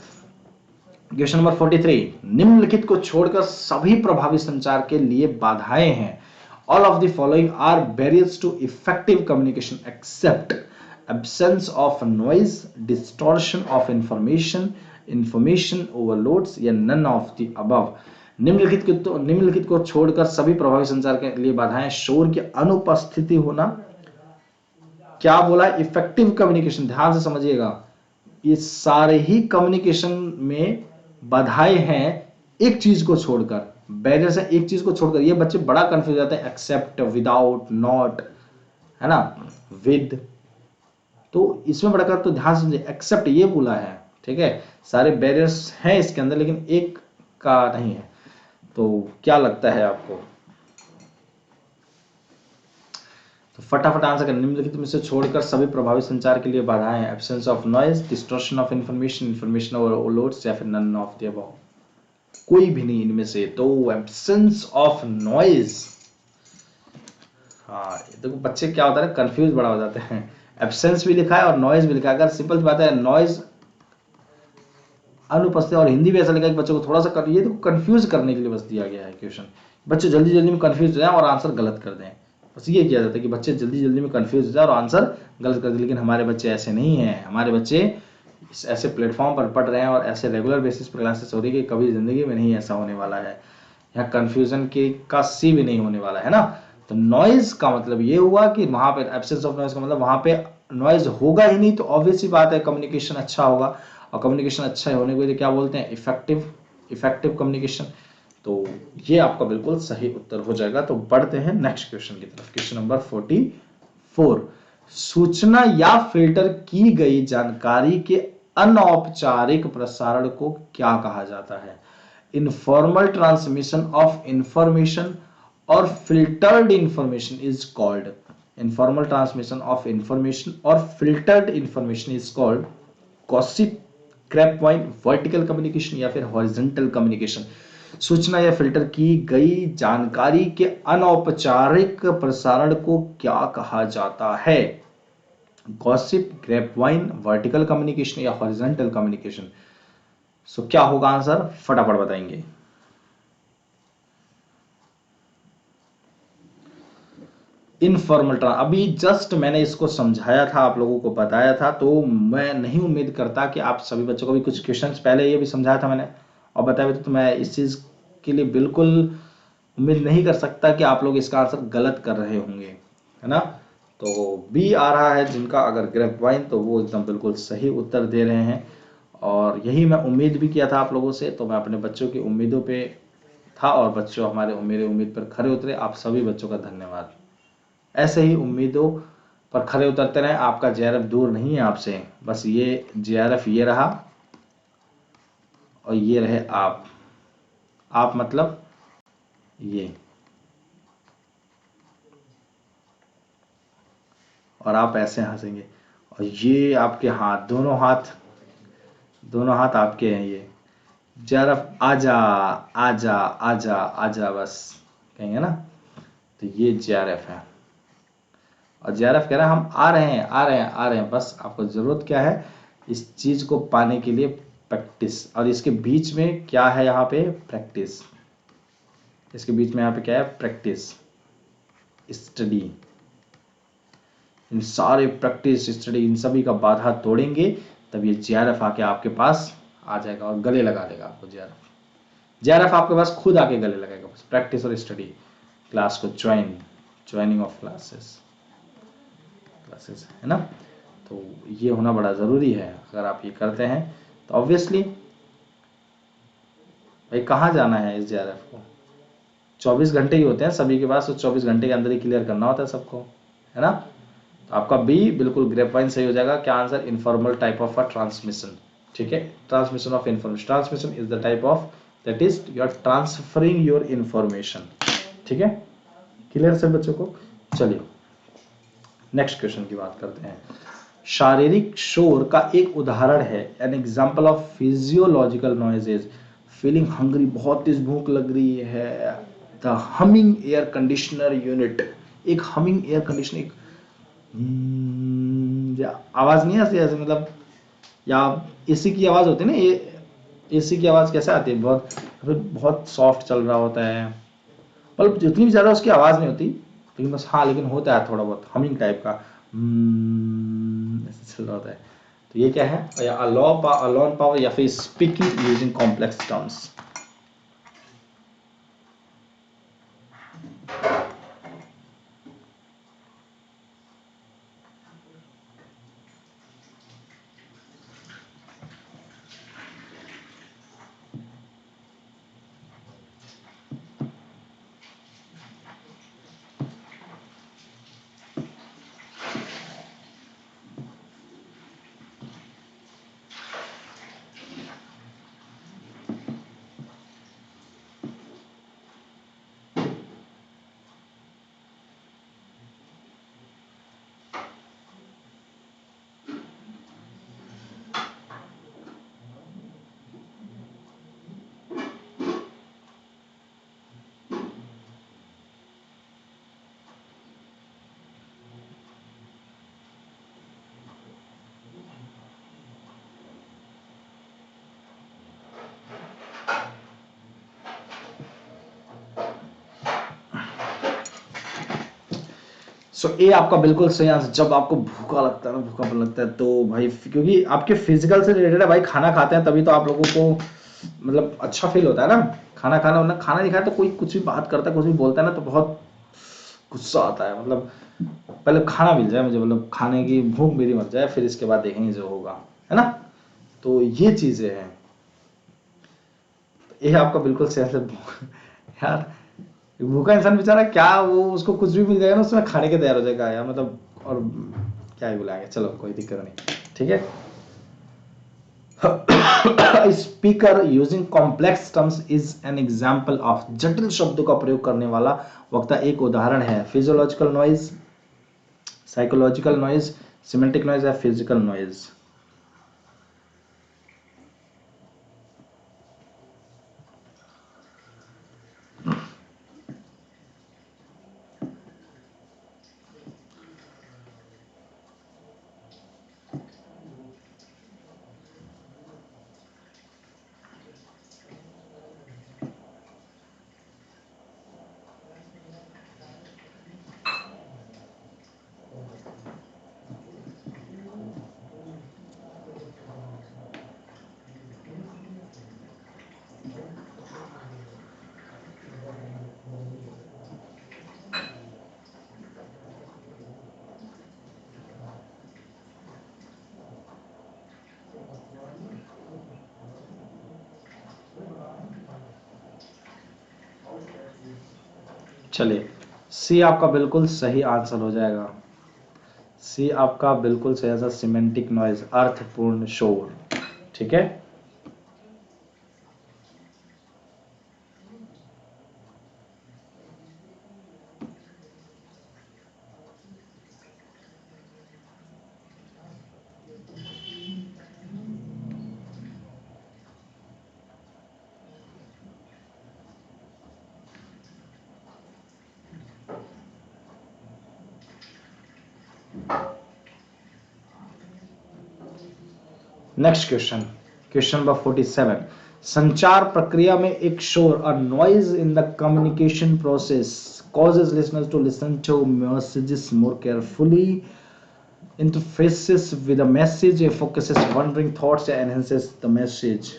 क्वेश्चन नंबर 43, निम्नलिखित को छोड़कर सभी प्रभावी संचार के लिए बाधाएं हैं। All of the following are barriers to effective communication except absence of noise, distortion of information overloads या none of the above। निम्नलिखित को छोड़कर सभी प्रभावी संचार के लिए बाधाएं, शोर की अनुपस्थिति होना, क्या बोला, इफेक्टिव कम्युनिकेशन, ध्यान से समझिएगा, ये सारे ही कम्युनिकेशन में बाधाएं हैं एक चीज को छोड़कर, बैरियर्स है एक चीज को छोड़कर। ये बच्चे बड़ा कंफ्यूज जाते हैं, एक्सेप्ट, विदाउट, नॉट, है ना, विद। तो इसमें बड़ा कर तो ध्यान से समझिए, एक्सेप्ट ये बोला है, ठीक है, सारे बैरियर्स हैं इसके अंदर लेकिन एक का नहीं है। तो क्या लगता है आपको, तो फटाफट आंसर करें। निम्नलिखित में से छोड़कर सभी प्रभावी संचार के लिए बाधाएं हैं, absence of noise, distortion of information overloads या फिर नन ऑफ द अबव, कोई भी नहीं इनमें से। तो एब्सेंस ऑफ नॉइज, हाँ देखो बच्चे क्या होता है, कंफ्यूज बड़ा हो जाते हैं। एब्सेंस भी लिखा है और नॉइज भी लिखा है, अगर सिंपल बात है नॉइज अनुपस्थित, और हिंदी भी ऐसा लिखा है कि बच्चों को थोड़ा सा ये तो कंफ्यूज करने के लिए बस दिया गया है क्वेश्चन, बच्चे जल्दी जल्दी में कंफ्यूज हो जाए और आंसर गलत कर दें। बस ये किया जाता है कि बच्चे जल्दी जल्दी में कंफ्यूज हो जाए और आंसर गलत कर दें, लेकिन हमारे बच्चे ऐसे नहीं हैं। हमारे बच्चे ऐसे प्लेटफॉर्म पर पढ़ रहे हैं और ऐसे रेगुलर बेसिस पर क्लासेस हो रही है कि कभी जिंदगी में नहीं ऐसा होने वाला है, यहाँ कंफ्यूजन के का सी भी नहीं होने वाला है ना। तो नॉइज का मतलब ये हुआ कि वहां पे एब्सेंस ऑफ नॉइज का मतलब वहां पे नॉइज होगा ही नहीं, तो ऑब्वियस सी बात है कम्युनिकेशन अच्छा होगा, और कम्युनिकेशन अच्छा होने को क्या बोलते हैं, इफेक्टिव कम्युनिकेशन। तो ये आपका बिल्कुल सही उत्तर हो जाएगा। तो बढ़ते हैं नेक्स्ट क्वेश्चन की तरफ, क्वेश्चन नंबर 44, सूचना या फिल्टर की गई जानकारी के अनौपचारिक प्रसारण को क्या कहा जाता है। इनफॉर्मल ट्रांसमिशन ऑफ इंफॉर्मेशन और filtered information is called, informal transmission of information और filtered information is called gossip, grapevine, vertical communication या फिर हॉरिजॉन्टल कम्युनिकेशन। सूचना या फिल्टर की गई जानकारी के अनौपचारिक प्रसारण को क्या कहा जाता है, गॉसिप, ग्रैपवाइन, वर्टिकल कम्युनिकेशन या हॉरिजॉन्टल कम्युनिकेशन। सो क्या होगा आंसर, फटाफट बताएंगे। इनफॉर्मल अभी जस्ट मैंने इसको समझाया था, आप लोगों को बताया था, तो मैं नहीं उम्मीद करता कि आप सभी बच्चों को भी कुछ क्वेश्चंस पहले ये भी समझाया था मैंने और बताया था, तो मैं इस चीज के लिए बिल्कुल उम्मीद नहीं कर सकता कि आप लोग इसका आंसर गलत कर रहे होंगे, है ना। तो बी आ रहा है जिनका, अगर ग्रेपवाइन, तो वो एकदम बिल्कुल सही उत्तर दे रहे हैं और यही मैं उम्मीद भी किया था आप लोगों से। तो मैं अपने बच्चों की उम्मीदों पे था और बच्चों हमारे मेरे उम्मीद पर खरे उतरे, आप सभी बच्चों का धन्यवाद। ऐसे ही उम्मीदों पर खरे उतरते रहे, आपका जेआरएफ दूर नहीं है आपसे, बस ये जेआरएफ ये रहा और ये रहे आप मतलब ये। और आप ऐसे हंसेंगे और ये आपके हाथ, दोनों हाथ आपके हैं। ये JRF आजा आजा आजा आजा बस कहेंगे ना, तो ये JRF है। और JRF कह रहा है हम आ रहे हैं आ रहे हैं आ रहे हैं। बस आपको जरूरत क्या है, इस चीज को पाने के लिए प्रैक्टिस। और इसके बीच में क्या है, यहाँ पे प्रैक्टिस। इसके बीच में यहाँ पे क्या है, प्रैक्टिस स्टडी। इन सारे प्रैक्टिस स्टडी इन सभी का बाधा तोड़ेंगे तब ये JRF आके आपके पास आ जाएगा और गले लगा देगा आपको। JRF आपके पास खुद आके गले लगाएगा। बस प्रैक्टिस और स्टडी, क्लास को ज्वाइनिंग ऑफ क्लासेस है ना। तो ये होना बड़ा ज़रूरी है। अगर आप ये करते हैं तो ऑब्वियसली भाई कहाँ जाना है इस JRF को, 24 घंटे ही होते हैं सभी के पास, तो 24 घंटे के अंदर ही क्लियर करना होता है सबको, है ना। तो आपका बी बिल्कुल ग्रेपवाइन सही हो जाएगा। क्या answer, informal type of a transmission. ठीक है, transmission of information. Transmission is the type of that is you are transferring your information. ठीक है, क्लियर से बच्चों को। चलिए नेक्स्ट क्वेश्चन की बात करते हैं। शारीरिक शोर का एक उदाहरण है, an example of physiological noises. Feeling hungry, बहुत तेज भूख लग रही है। The humming air conditioner unit, एक हमिंग एयर कंडीशनर, एक आवाज नहीं आती ऐसे, मतलब या एसी की आवाज होती है ना, ये एसी की आवाज कैसे आती है, बहुत बहुत सॉफ्ट चल रहा होता है, मतलब जितनी भी ज्यादा उसकी आवाज नहीं होती, लेकिन बस हाँ, लेकिन होता है थोड़ा बहुत हमिंग टाइप का, ऐसे चल रहा होता है। तो ये क्या है, या अलोन पावर या फिर स्पीकिंग यूजिंग कॉम्प्लेक्स टर्म्स। सो ए आपका बिल्कुल सही आंसर। जब आपको भूखा लगता है ना, भूखापन लगता है, तो भाई क्योंकि आपके फिजिकल से रिलेटेड है भाई, खाना खाते हैं तभी तो आप लोगों को मतलब अच्छा फील होता है ना। खाना खाना, वरना खाना नहीं खाया तो कोई कुछ भी बात करता है, कुछ भी बोलता है ना, तो बहुत गुस्सा आता है। मतलब पहले खाना मिल जाए मुझे, मतलब खाने की भूख मेरी मर जाए, फिर इसके बाद देखेंगे जो होगा, है ना। तो ये चीजें हैं। ये आपका बिल्कुल सही आंसर। यार भूखा इंसान बेचारा क्या, वो उसको कुछ भी मिल जाएगा ना उसमें खाने के तैयार हो जाएगा यार, मतलब और क्या ही बुलाएंगे, चलो कोई दिक्कत नहीं। ठीक है। Speaker using complex terms is an example of, जटिल शब्दों का प्रयोग करने वाला वक्ता एक उदाहरण है। Physiological noise, psychological noise, semantic noise या फिजिकल नॉइज। चलिए सी आपका बिल्कुल सही आंसर हो जाएगा। सी आपका बिल्कुल सही आंसर, सिमेंटिक नॉइज, अर्थपूर्ण शोर। ठीक है। Next question, question number 47। संचार प्रक्रिया में एक शोर, a noise in the communication process causes listeners to listen to messages more carefully, interfaces with a message, focuses wondering thoughts, enhances the message.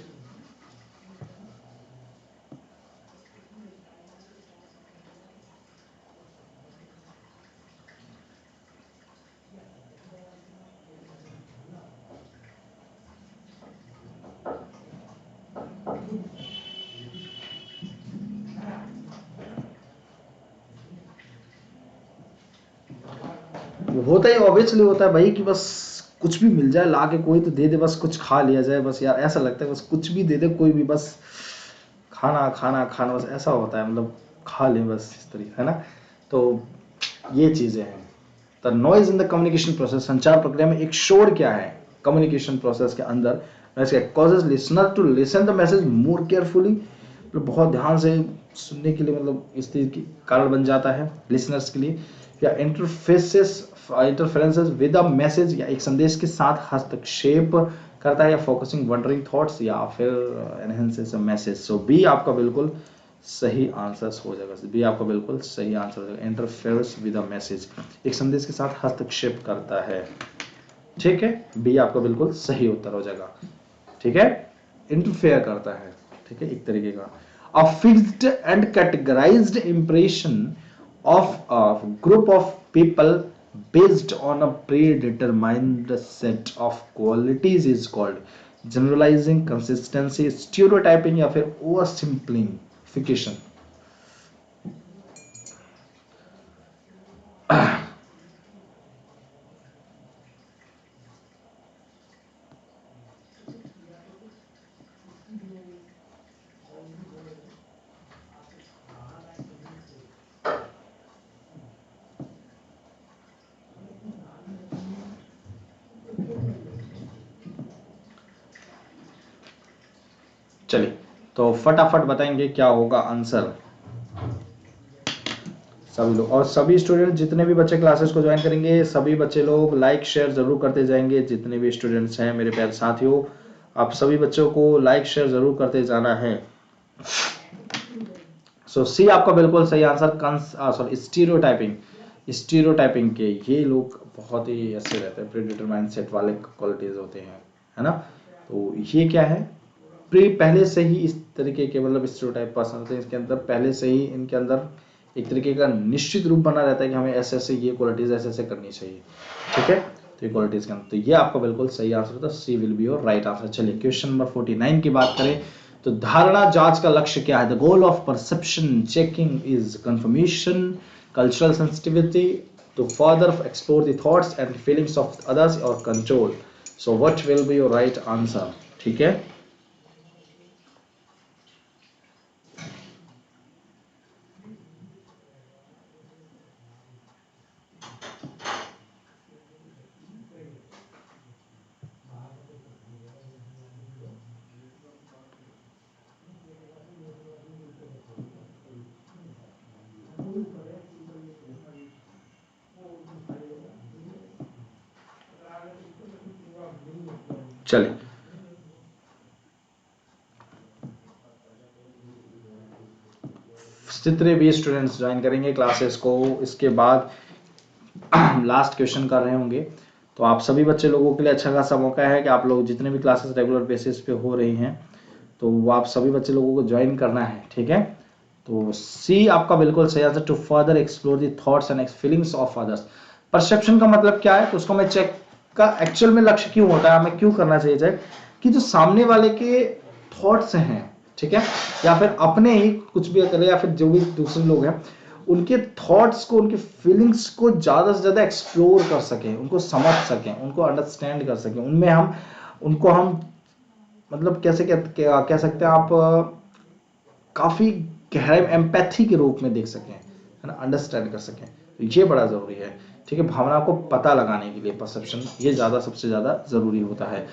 होता ही ऑब्वियसली होता है भाई कि बस कुछ भी मिल जाए ला के, कोई तो दे दे, बस कुछ खा लिया जाए बस यार, ऐसा लगता है बस कुछ भी दे दे कोई भी, बस खाना खाना खाना, बस ऐसा होता है, मतलब खा लें बस इस तरीके, है ना। तो ये चीजें हैं। The noise in the communication process, संचार प्रक्रिया में एक शोर क्या है कम्युनिकेशन प्रोसेस के अंदर, causes listener to listen the message more carefully, मतलब बहुत ध्यान से सुनने के लिए, मतलब इस चीज की कारण बन जाता है लिसनर्स के लिए। या इंटरफेरेंसेस विद अ मैसेज, या एक संदेश के साथ हस्तक्षेप करता है, या फोकसिंग वंडरिंग थॉट्स, या फिर enhances a message. So B आपका बिल्कुल सही आंसर हो जाएगा, बी आपका बिल्कुल सही आंसर हो जाएगा। इंटरफेयर्स विद अ मैसेज, एक संदेश के साथ हस्तक्षेप करता है, ठीक है, बी आपका बिल्कुल सही उत्तर हो जाएगा, ठीक है, इंटरफेयर करता है, ठीक है, एक तरीके का। A fixed and categorised impression of a group of people based on a predetermined set of qualities is called generalizing, consistency, stereotyping, या फिर ओवर सिंप्लिफिकेशन। चलिए तो फटाफट बताएंगे क्या होगा आंसर सभी लोग, और सभी स्टूडेंट जितने भी बच्चे क्लासेस को ज्वाइन करेंगे सभी बच्चे लोग लाइक शेयर जरूर करते जाएंगे। जितने भी स्टूडेंट्स हैं मेरे प्यारे साथियों, आप सभी बच्चों को लाइक शेयर जरूर करते जाना है। सो सी आपका बिल्कुल सही आंसर। सॉरी, स्टीरियोटाइपिंग के ये लोग बहुत ही अच्छे रहते हैं, प्री डिटरमाइंड सेट वाले क्वालिटीज होते हैं, है ना। तो ये क्या है, पहले से ही इस तरीके के मतलब स्टीरियोटाइप पर्सन होते हैं, इसके अंदर पहले से ही इनके अंदर एक तरीके का निश्चित रूप बना रहता है कि हमें ऐसे ऐसे ये क्वालिटीज ऐसे ऐसे करनी चाहिए, ठीक है। तो ये क्वालिटीज के अंदर, तो ये आपका बिल्कुल सही आंसर होता है, C will be your right answer. चलिए क्वेश्चन नंबर 49 की बात करें तो धारणा जांच का लक्ष्य क्या है? The goal of perception checking is confirmation, cultural sensitivity, to further explore the thoughts and feelings of others, और control. So what will be your right answer, ठीक है। चलिए जितने भी स्टूडेंट्स ज्वाइन करेंगे क्लासेस को, इसके बाद लास्ट क्वेश्चन कर रहे होंगे, तो आप सभी बच्चे लोगों के लिए अच्छा खासा मौका है कि आप लोग जितने भी क्लासेस रेगुलर बेसिस पे हो रही हैं तो वो आप सभी बच्चे लोगों को ज्वाइन करना है, ठीक है। तो सी आपका बिल्कुल सही answer, to further explore the thoughts and feelings of others. Perception का मतलब क्या है, तो उसको मैं चेक का एक्चुअल में लक्ष्य क्यों होता है, हमें क्यों करना चाहिए चेक, कि जो सामने वाले के थॉट्स हैं, ठीक है, या फिर अपने ही कुछ भी करें, या फिर जो भी दूसरे लोग हैं उनके थॉट्स को, उनके फीलिंग्स को ज्यादा से ज्यादा एक्सप्लोर कर सकें, उनको समझ सकें, उनको अंडरस्टैंड कर सकें, उनमें हम उनको हम मतलब कैसे कह सकते हैं आप, काफी गहराई एम्पैथी के रूप में देख सकें, है ना, अंडरस्टैंड कर सकें। तो ये बड़ा जरूरी है, ठीक है, भावना को पता लगाने के लिए परसेप्शन ये ज्यादा सबसे ज्यादा जरूरी होता है।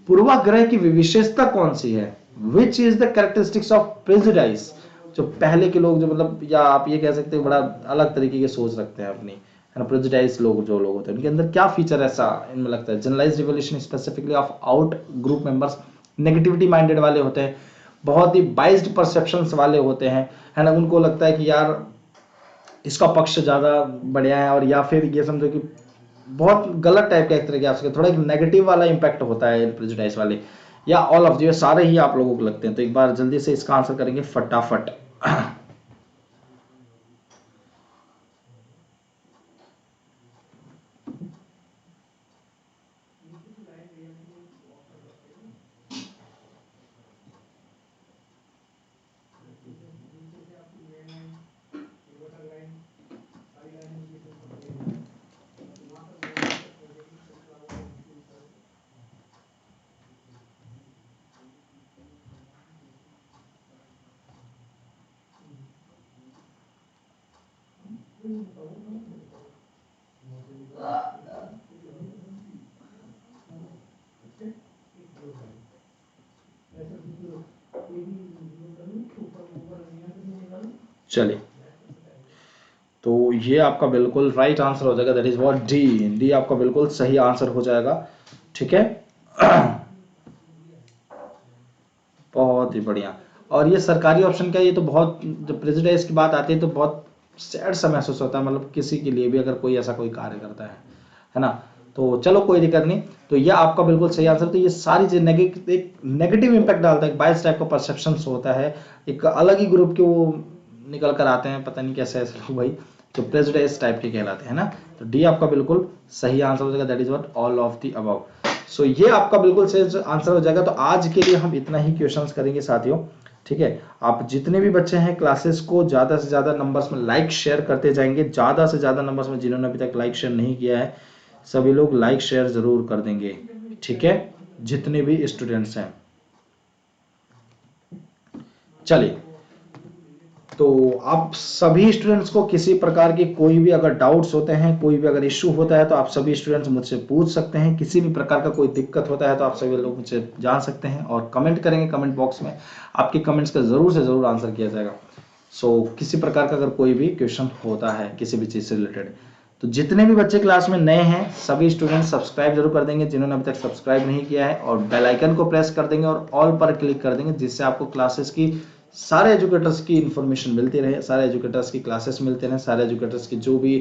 पूर्वाग्रह की विशेषता कौन सी है? Which is the characteristics of prejudice? जो पहले के लोग जो मतलब, या आप ये कह सकते हैं बड़ा अलग तरीके की सोच रखते हैं अपनी, है ना, प्रेजुडाइज लोग जो लोग होते हैं उनके अंदर क्या फीचर ऐसा इनमें लगता है? Generalise revolution specifically of out group members, negativity minded वाले होते हैं, बहुत ही बाइज्ड परसेप्शंस वाले होते हैं, है ना, उनको लगता है कि यार इसका पक्ष ज़्यादा बढ़िया है, और या फिर ये समझो कि बहुत गलत टाइप का एक तरह के थोड़ा एक नेगेटिव वाला इंपैक्ट होता है प्रेजुडाइज वाले, या ऑल ऑफ, जो सारे ही आप लोगों को लगते हैं? तो एक बार जल्दी से इसका आंसर करेंगे फटाफट। चलिए, तो ये आपका बिल्कुल राइट आंसर हो जाएगा, that is what D. D आपका बिल्कुल सही आंसर हो जाएगा, ठीक है। बहुत ही बढ़िया। और ये सरकारी ऑप्शन का, ये तो बहुत, जब प्रेजुडाइज की बात आती है तो बहुत सैड सा महसूस होता है, मतलब किसी के लिए भी अगर कोई ऐसा कोई कार्य करता है ना। तो चलो कोई दिक्कत नहीं, तो ये आपका बिल्कुल सही आंसर। तो ये सारी चीज नेगेटिव इंपैक्ट डालता है, बायस टाइप का परसेप्शन होता है, एक अलग ही ग्रुप के वो निकल कर आते हैं, पता नहीं कैसे ऐसे लोग भाई, जो प्रेजुडाइज टाइप के कहलाते हैं ना। तो डी आपका बिल्कुल सही आंसर हो जाएगा, that is what all of the above. So ये आपका बिल्कुल सही आंसर हो जाएगा। तो आज के लिए हम इतना ही क्वेश्चंस करेंगे साथियों, ठीक है। आप जितने भी बच्चे हैं क्लासेस को ज़्यादा से ज़्यादा नंबर्स में लाइक शेयर करते जाएंगे, ज़्यादा से ज़्यादा नंबर्स में, जिन्होंने अभी तक लाइक शेयर नहीं किया है सभी लोग लाइक शेयर जरूर कर देंगे, ठीक है, जितने भी स्टूडेंट्स हैं। चलिए, तो आप सभी स्टूडेंट्स को किसी प्रकार की कोई भी अगर डाउट्स होते हैं, कोई भी अगर इश्यू होता है, तो आप सभी स्टूडेंट्स मुझसे पूछ सकते हैं। किसी भी प्रकार का कोई दिक्कत होता है तो आप सभी लोग मुझसे जान सकते हैं और कमेंट करेंगे कमेंट बॉक्स में, आपके कमेंट्स का जरूर से जरूर आंसर किया जाएगा। सो किसी प्रकार का अगर कोई भी क्वेश्चन होता है किसी भी चीज़ से रिलेटेड, तो जितने भी बच्चे क्लास में नए हैं सभी स्टूडेंट सब्सक्राइब जरूर कर देंगे, जिन्होंने अभी तक सब्सक्राइब नहीं किया है, और बेल आइकन को प्रेस कर देंगे और ऑल पर क्लिक कर देंगे, जिससे आपको क्लासेस की सारे एजुकेटर्स की इंफॉर्मेशन मिलती रहे, सारे एजुकेटर्स की क्लासेस मिलते रहे, सारे एजुकेटर्स की जो भी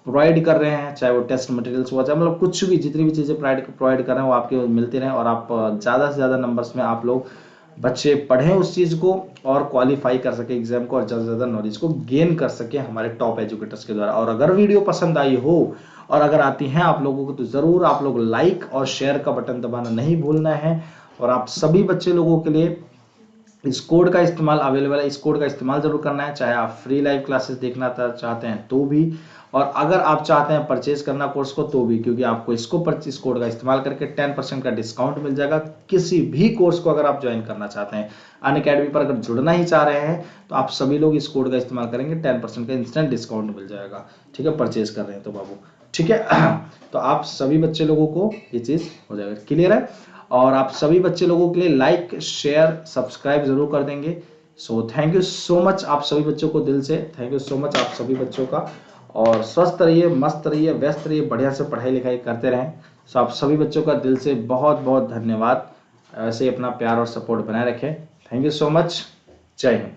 प्रोवाइड कर रहे हैं, चाहे वो टेस्ट मटेरियल्स हुआ, चाहे मतलब कुछ भी, जितनी भी चीज़ें प्रोवाइड कर रहे हैं वो आपके मिलते रहें, और आप ज़्यादा से ज़्यादा नंबर्स में आप लोग बच्चे पढ़ें उस चीज़ को और क्वालिफाई कर सके एग्जाम को, और ज़्यादा से ज़्यादा नॉलेज को गेन कर सके हमारे टॉप एजुकेटर्स के द्वारा। और अगर वीडियो पसंद आई हो और अगर आती हैं आप लोगों को, तो ज़रूर आप लोग लाइक और शेयर का बटन दबाना नहीं भूलना है। और आप सभी बच्चे लोगों के लिए इस कोड का इस्तेमाल अवेलेबल है, इस कोड का इस्तेमाल जरूर करना है, चाहे आप फ्री लाइव क्लासेस देखना चाहते हैं तो भी, और अगर आप चाहते हैं परचेज करना कोर्स को तो भी, क्योंकि आपको इसको परचेज कोड का इस्तेमाल करके 10% का डिस्काउंट मिल जाएगा किसी भी कोर्स को अगर आप ज्वाइन करना चाहते हैं। अनअकैडमी पर अगर जुड़ना ही चाह रहे हैं तो आप सभी लोग इस कोड का इस्तेमाल करेंगे, 10% का इंस्टेंट डिस्काउंट मिल जाएगा, ठीक है, परचेज कर रहे हैं तो बाबू, ठीक है। तो आप सभी बच्चे लोगों को ये चीज़ हो जाएगा, क्लियर है। और आप सभी बच्चे लोगों के लिए लाइक शेयर सब्सक्राइब जरूर कर देंगे। So thank you so much आप सभी बच्चों को, दिल से थैंक यू सो मच आप सभी बच्चों का। और स्वस्थ रहिए, मस्त रहिए, व्यस्त रहिए, बढ़िया से पढ़ाई लिखाई करते रहें। सो आप सभी बच्चों का दिल से बहुत बहुत धन्यवाद। ऐसे ही अपना प्यार और सपोर्ट बनाए रखें। Thank you so much. जय हिंद।